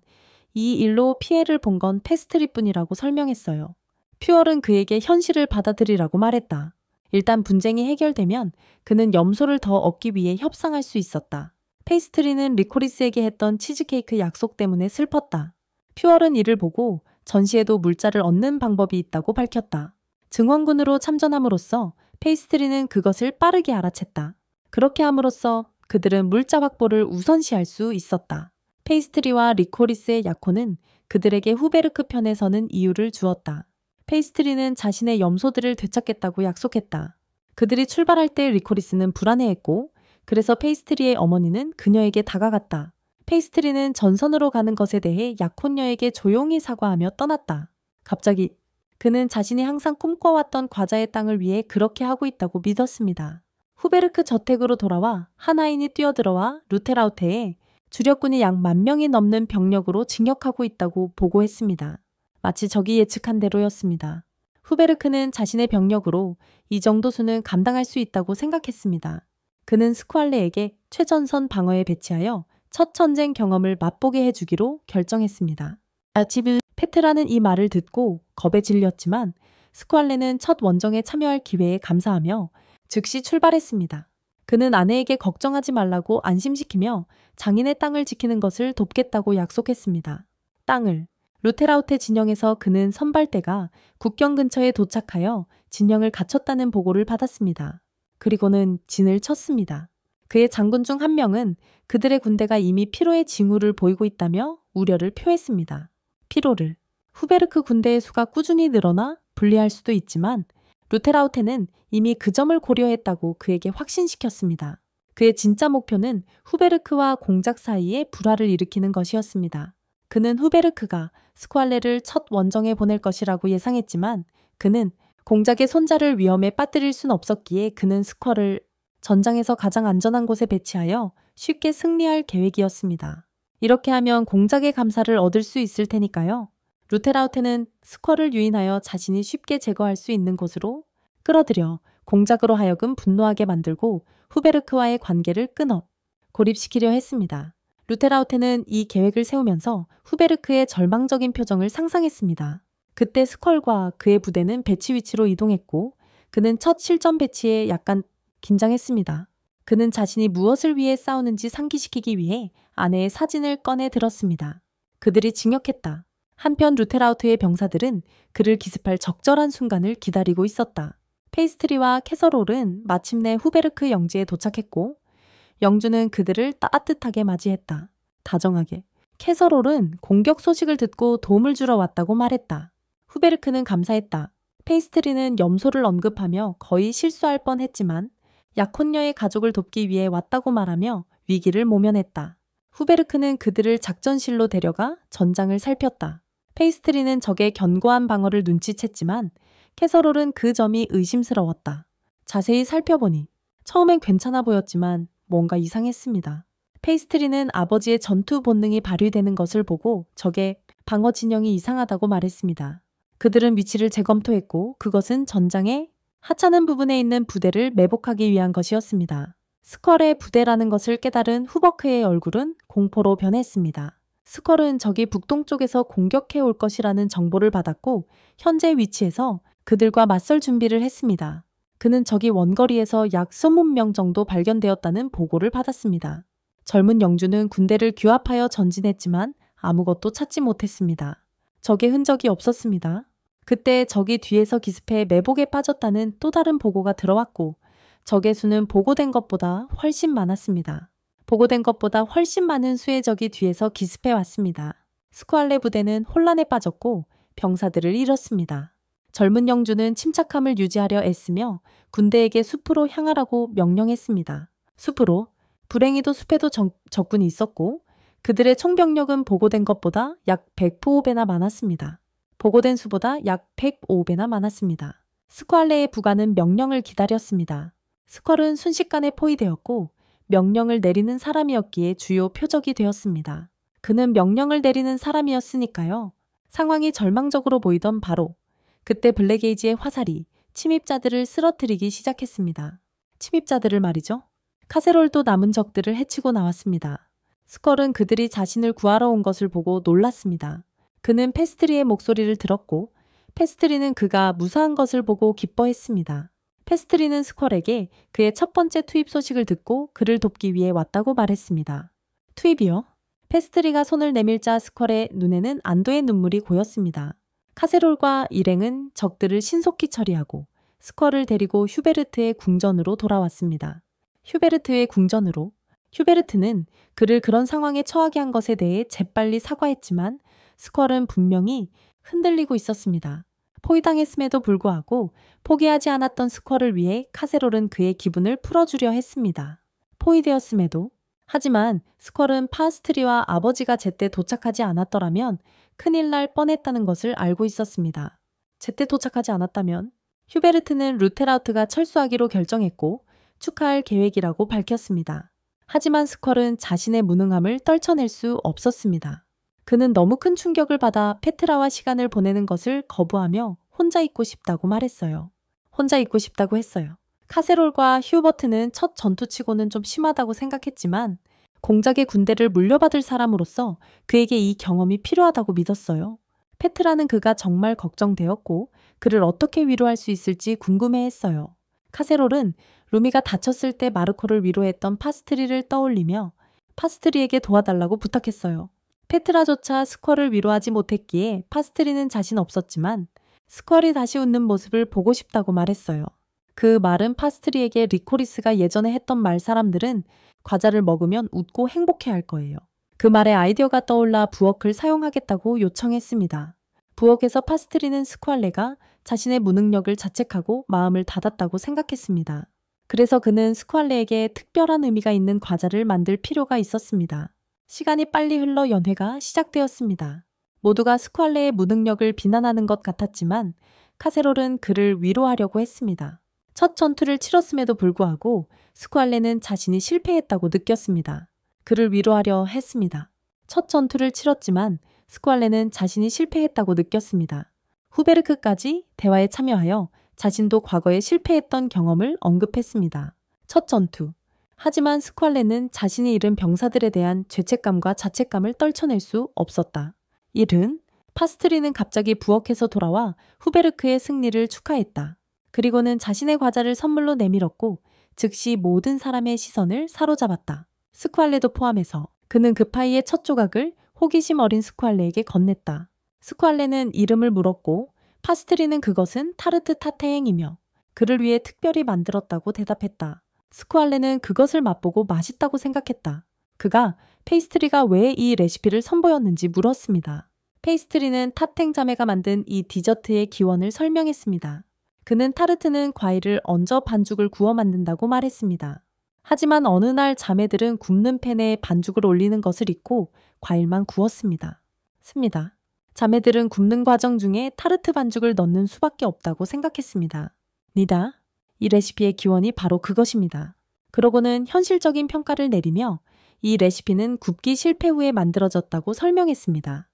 이 일로 피해를 본 건 페스트리뿐이라고 설명했어요. 퓨얼은 그에게 현실을 받아들이라고 말했다. 일단 분쟁이 해결되면 그는 염소를 더 얻기 위해 협상할 수 있었다. 페이스트리는 리코리스에게 했던 치즈케이크 약속 때문에 슬펐다. 퓨얼은 이를 보고 전시에도 물자를 얻는 방법이 있다고 밝혔다. 증원군으로 참전함으로써 페이스트리는 그것을 빠르게 알아챘다. 그렇게 함으로써 그들은 물자 확보를 우선시할 수 있었다. 페이스트리와 리코리스의 약혼은 그들에게 후베르크 편에 서는 이유를 주었다. 페이스트리는 자신의 염소들을 되찾겠다고 약속했다. 그들이 출발할 때 리코리스는 불안해했고 그래서 페이스트리의 어머니는 그녀에게 다가갔다. 페이스트리는 전선으로 가는 것에 대해 약혼녀에게 조용히 사과하며 떠났다. 갑자기 그는 자신이 항상 꿈꿔왔던 과자의 땅을 위해 그렇게 하고 있다고 믿었습니다. 후베르크 저택으로 돌아와 하나인이 뛰어들어와 루테라우테에 주력군이 약 10,000명이 넘는 병력으로 진격하고 있다고 보고했습니다. 마치 적이 예측한 대로였습니다. 후베르크는 자신의 병력으로 이 정도 수는 감당할 수 있다고 생각했습니다. 그는 스쿠알레에게 최전선 방어에 배치하여 첫 전쟁 경험을 맛보게 해주기로 결정했습니다. 아치브 페트라는 이 말을 듣고 겁에 질렸지만 스쿠알레는 첫 원정에 참여할 기회에 감사하며 즉시 출발했습니다. 그는 아내에게 걱정하지 말라고 안심시키며 장인의 땅을 지키는 것을 돕겠다고 약속했습니다. 땅을 루테라우테 진영에서 그는 선발대가 국경 근처에 도착하여 진영을 갖췄다는 보고를 받았습니다. 그리고는 진을 쳤습니다. 그의 장군 중 한 명은 그들의 군대가 이미 피로의 징후를 보이고 있다며 우려를 표했습니다. 피로를. 후베르크 군대의 수가 꾸준히 늘어나 불리할 수도 있지만 루테라우테는 이미 그 점을 고려했다고 그에게 확신시켰습니다. 그의 진짜 목표는 후베르크와 공작 사이에 불화를 일으키는 것이었습니다. 그는 후베르크가 스쿠알레를 첫 원정에 보낼 것이라고 예상했지만 그는 공작의 손자를 위험에 빠뜨릴 순 없었기에 그는 스쿼를 전장에서 가장 안전한 곳에 배치하여 쉽게 승리할 계획이었습니다. 이렇게 하면 공작의 감사를 얻을 수 있을 테니까요. 루테라우테는 스퀄을 유인하여 자신이 쉽게 제거할 수 있는 곳으로 끌어들여 공작으로 하여금 분노하게 만들고 후베르크와의 관계를 끊어 고립시키려 했습니다. 루테라우테는 이 계획을 세우면서 후베르크의 절망적인 표정을 상상했습니다. 그때 스퀄과 그의 부대는 배치 위치로 이동했고 그는 첫 실전 배치에 약간 긴장했습니다. 그는 자신이 무엇을 위해 싸우는지 상기시키기 위해 아내의 사진을 꺼내 들었습니다. 그들이 징역했다. 한편 루테라우트의 병사들은 그를 기습할 적절한 순간을 기다리고 있었다. 페이스트리와 캐서롤은 마침내 후베르크 영지에 도착했고 영주는 그들을 따뜻하게 맞이했다. 다정하게. 캐서롤은 공격 소식을 듣고 도움을 주러 왔다고 말했다. 후베르크는 감사했다. 페이스트리는 염소를 언급하며 거의 실수할 뻔했지만 약혼녀의 가족을 돕기 위해 왔다고 말하며 위기를 모면했다. 후베르크는 그들을 작전실로 데려가 전장을 살폈다. 페이스트리는 적의 견고한 방어를 눈치챘지만 캐서롤은 그 점이 의심스러웠다. 자세히 살펴보니 처음엔 괜찮아 보였지만 뭔가 이상했습니다. 페이스트리는 아버지의 전투 본능이 발휘되는 것을 보고 적의 방어 진영이 이상하다고 말했습니다. 그들은 위치를 재검토했고 그것은 전장의 하찮은 부분에 있는 부대를 매복하기 위한 것이었습니다. 스퀄의 부대라는 것을 깨달은 후버크의 얼굴은 공포로 변했습니다. 스퀄은 적이 북동쪽에서 공격해 올 것이라는 정보를 받았고 현재 위치에서 그들과 맞설 준비를 했습니다. 그는 적이 원거리에서 약 20명 정도 발견되었다는 보고를 받았습니다. 젊은 영주는 군대를 규합하여 전진했지만 아무것도 찾지 못했습니다. 적의 흔적이 없었습니다. 그때 적이 뒤에서 기습해 매복에 빠졌다는 또 다른 보고가 들어왔고 적의 수는 보고된 것보다 훨씬 많았습니다. 보고된 것보다 훨씬 많은 수의 적이 뒤에서 기습해 왔습니다. 스쿠알레 부대는 혼란에 빠졌고 병사들을 잃었습니다. 젊은 영주는 침착함을 유지하려 애쓰며 군대에게 숲으로 향하라고 명령했습니다. 숲으로. 불행히도 숲에도 적군이 있었고 그들의 총병력은 보고된 것보다 약 100포배나 많았습니다. 보고된 수보다 약 105배나 많았습니다. 스퀄레의 부관은 명령을 기다렸습니다. 스퀄은 순식간에 포위되었고 명령을 내리는 사람이었기에 주요 표적이 되었습니다. 그는 명령을 내리는 사람이었으니까요. 상황이 절망적으로 보이던 바로 그때 블랙에이지의 화살이 침입자들을 쓰러뜨리기 시작했습니다. 침입자들을 말이죠. 카세롤도 남은 적들을 해치고 나왔습니다. 스퀄은 그들이 자신을 구하러 온 것을 보고 놀랐습니다. 그는 페스트리의 목소리를 들었고 페스트리는 그가 무사한 것을 보고 기뻐했습니다. 페스트리는 스퀄에게 그의 첫 번째 투입 소식을 듣고 그를 돕기 위해 왔다고 말했습니다. 투입이요? 페스트리가 손을 내밀자 스퀄의 눈에는 안도의 눈물이 고였습니다. 카세롤과 일행은 적들을 신속히 처리하고 스퀄을 데리고 휴베르트의 궁전으로 돌아왔습니다. 휴베르트의 궁전으로. 휴베르트는 그를 그런 상황에 처하게 한 것에 대해 재빨리 사과했지만 스퀄은 분명히 흔들리고 있었습니다. 포위당했음에도 불구하고 포기하지 않았던 스퀄을 위해 카세롤은 그의 기분을 풀어주려 했습니다. 포위되었음에도. 하지만 스퀄은 파스트리와 아버지가 제때 도착하지 않았더라면 큰일 날 뻔했다는 것을 알고 있었습니다. 제때 도착하지 않았다면 휴베르트는 루테라우트가 철수하기로 결정했고 축하할 계획이라고 밝혔습니다. 하지만 스퀄은 자신의 무능함을 떨쳐낼 수 없었습니다. 그는 너무 큰 충격을 받아 페트라와 시간을 보내는 것을 거부하며 혼자 있고 싶다고 말했어요. 혼자 있고 싶다고 했어요. 카세롤과 휴버트는 첫 전투치고는 좀 심하다고 생각했지만 공작의 군대를 물려받을 사람으로서 그에게 이 경험이 필요하다고 믿었어요. 페트라는 그가 정말 걱정되었고 그를 어떻게 위로할 수 있을지 궁금해했어요. 카세롤은 루미가 다쳤을 때 마르코를 위로했던 파스트리를 떠올리며 파스트리에게 도와달라고 부탁했어요. 페트라조차 스퀄을 위로하지 못했기에 파스트리는 자신 없었지만 스퀄이 다시 웃는 모습을 보고 싶다고 말했어요. 그 말은 파스트리에게 리코리스가 예전에 했던 말 사람들은 과자를 먹으면 웃고 행복해할 거예요. 그 말에 아이디어가 떠올라 부엌을 사용하겠다고 요청했습니다. 부엌에서 파스트리는 스퀄레가 자신의 무능력을 자책하고 마음을 닫았다고 생각했습니다. 그래서 그는 스퀄레에게 특별한 의미가 있는 과자를 만들 필요가 있었습니다. 시간이 빨리 흘러 연회가 시작되었습니다. 모두가 스퀄레의 무능력을 비난하는 것 같았지만 카세롤은 그를 위로하려고 했습니다. 첫 전투를 치렀음에도 불구하고 스퀄레는 자신이 실패했다고 느꼈습니다. 그를 위로하려 했습니다. 첫 전투를 치렀지만 스쿠알레는 자신이 실패했다고 느꼈습니다. 후베르크까지 대화에 참여하여 자신도 과거에 실패했던 경험을 언급했습니다. 첫 전투. 하지만 스쿠알레는 자신이 잃은 병사들에 대한 죄책감과 자책감을 떨쳐낼 수 없었다. 일은 파스트리는 갑자기 부엌에서 돌아와 후베르크의 승리를 축하했다. 그리고는 자신의 과자를 선물로 내밀었고 즉시 모든 사람의 시선을 사로잡았다. 스쿠알레도 포함해서. 그는 그 파이의 첫 조각을 호기심 어린 스쿠알레에게 건넸다. 스쿠알레는 이름을 물었고 파스트리는 그것은 타르트 타테행이며 그를 위해 특별히 만들었다고 대답했다. 스쿠알레는 그것을 맛보고 맛있다고 생각했다. 그가 페이스트리가 왜 이 레시피를 선보였는지 물었습니다. 페이스트리는 타탱 자매가 만든 이 디저트의 기원을 설명했습니다. 그는 타르트는 과일을 얹어 반죽을 구워 만든다고 말했습니다. 하지만 어느 날 자매들은 굽는 팬에 반죽을 올리는 것을 잊고 과일만 구웠습니다. 자매들은 굽는 과정 중에 타르트 반죽을 넣는 수밖에 없다고 생각했습니다. 니다. 이 레시피의 기원이 바로 그것입니다. 그러고는 현실적인 평가를 내리며 이 레시피는 굽기 실패 후에 만들어졌다고 설명했습니다.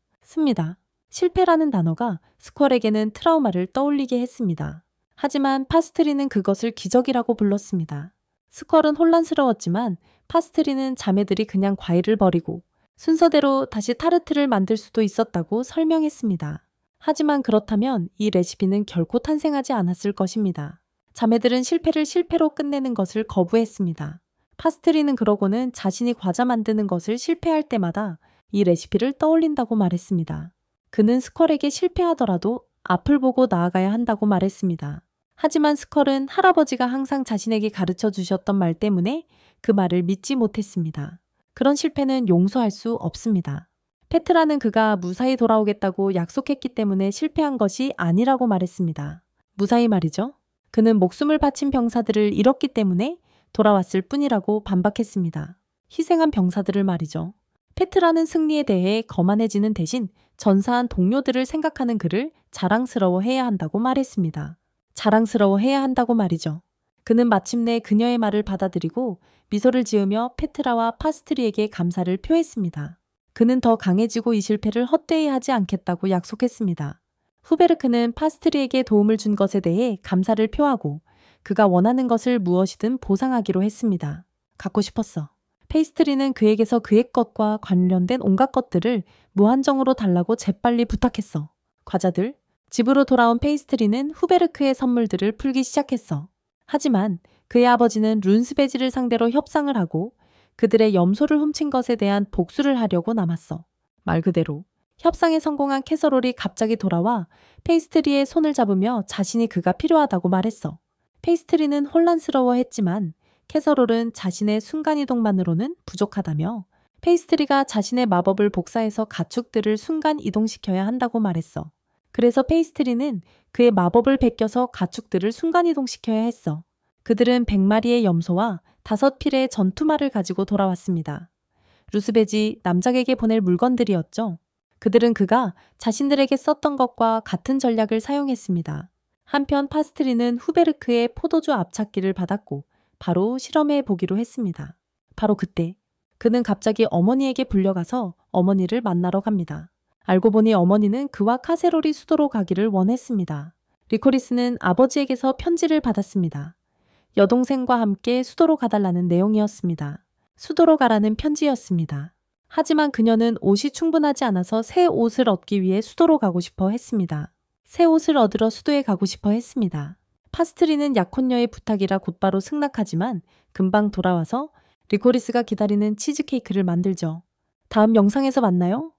실패라는 단어가 스쿠얼에게는 트라우마를 떠올리게 했습니다. 하지만 파스트리는 그것을 기적이라고 불렀습니다. 스쿠얼은 혼란스러웠지만 파스트리는 자매들이 그냥 과일을 버리고 순서대로 다시 타르트를 만들 수도 있었다고 설명했습니다. 하지만 그렇다면 이 레시피는 결코 탄생하지 않았을 것입니다. 자매들은 실패를 실패로 끝내는 것을 거부했습니다. 파스트리는 그러고는 자신이 과자 만드는 것을 실패할 때마다 이 레시피를 떠올린다고 말했습니다. 그는 스컬에게 실패하더라도 앞을 보고 나아가야 한다고 말했습니다. 하지만 스컬은 할아버지가 항상 자신에게 가르쳐 주셨던 말 때문에 그 말을 믿지 못했습니다. 그런 실패는 용서할 수 없습니다. 페트라는 그가 무사히 돌아오겠다고 약속했기 때문에 실패한 것이 아니라고 말했습니다. 무사히 말이죠. 그는 목숨을 바친 병사들을 잃었기 때문에 돌아왔을 뿐이라고 반박했습니다. 희생한 병사들을 말이죠. 페트라는 승리에 대해 거만해지는 대신 전사한 동료들을 생각하는 그를 자랑스러워해야 한다고 말했습니다. 자랑스러워해야 한다고 말이죠. 그는 마침내 그녀의 말을 받아들이고 미소를 지으며 페트라와 파스트리에게 감사를 표했습니다. 그는 더 강해지고 이 실패를 헛되이 하지 않겠다고 약속했습니다. 후베르크는 파스트리에게 도움을 준 것에 대해 감사를 표하고 그가 원하는 것을 무엇이든 보상하기로 했습니다. 갖고 싶었어. 페이스트리는 그에게서 그의 것과 관련된 온갖 것들을 무한정으로 달라고 재빨리 부탁했어. 과자들. 집으로 돌아온 페이스트리는 후베르크의 선물들을 풀기 시작했어. 하지만 그의 아버지는 룬스베지를 상대로 협상을 하고 그들의 염소를 훔친 것에 대한 복수를 하려고 남았어. 말 그대로 협상에 성공한 캐서롤이 갑자기 돌아와 페이스트리의 손을 잡으며 자신이 그가 필요하다고 말했어. 페이스트리는 혼란스러워했지만 캐서롤은 자신의 순간이동만으로는 부족하다며 페이스트리가 자신의 마법을 복사해서 가축들을 순간이동시켜야 한다고 말했어. 그래서 페이스트리는 그의 마법을 베껴서 가축들을 순간이동시켜야 했어. 그들은 100마리의 염소와 5필의 전투말을 가지고 돌아왔습니다. 루스베지 남작에게 보낼 물건들이었죠. 그들은 그가 자신들에게 썼던 것과 같은 전략을 사용했습니다. 한편 파스트리는 후베르크의 포도주 앞찾기를 받았고 바로 실험해 보기로 했습니다. 바로 그때 그는 갑자기 어머니에게 불려가서 어머니를 만나러 갑니다. 알고 보니 어머니는 그와 카세롤이 수도로 가기를 원했습니다. 리코리스는 아버지에게서 편지를 받았습니다. 여동생과 함께 수도로 가달라는 내용이었습니다. 수도로 가라는 편지였습니다. 하지만 그녀는 옷이 충분하지 않아서 새 옷을 얻기 위해 수도로 가고 싶어 했습니다. 새 옷을 얻으러 수도에 가고 싶어 했습니다. 파스트리는 약혼녀의 부탁이라 곧바로 승낙하지만 금방 돌아와서 리코리스가 기다리는 치즈케이크를 만들죠. 다음 영상에서 만나요.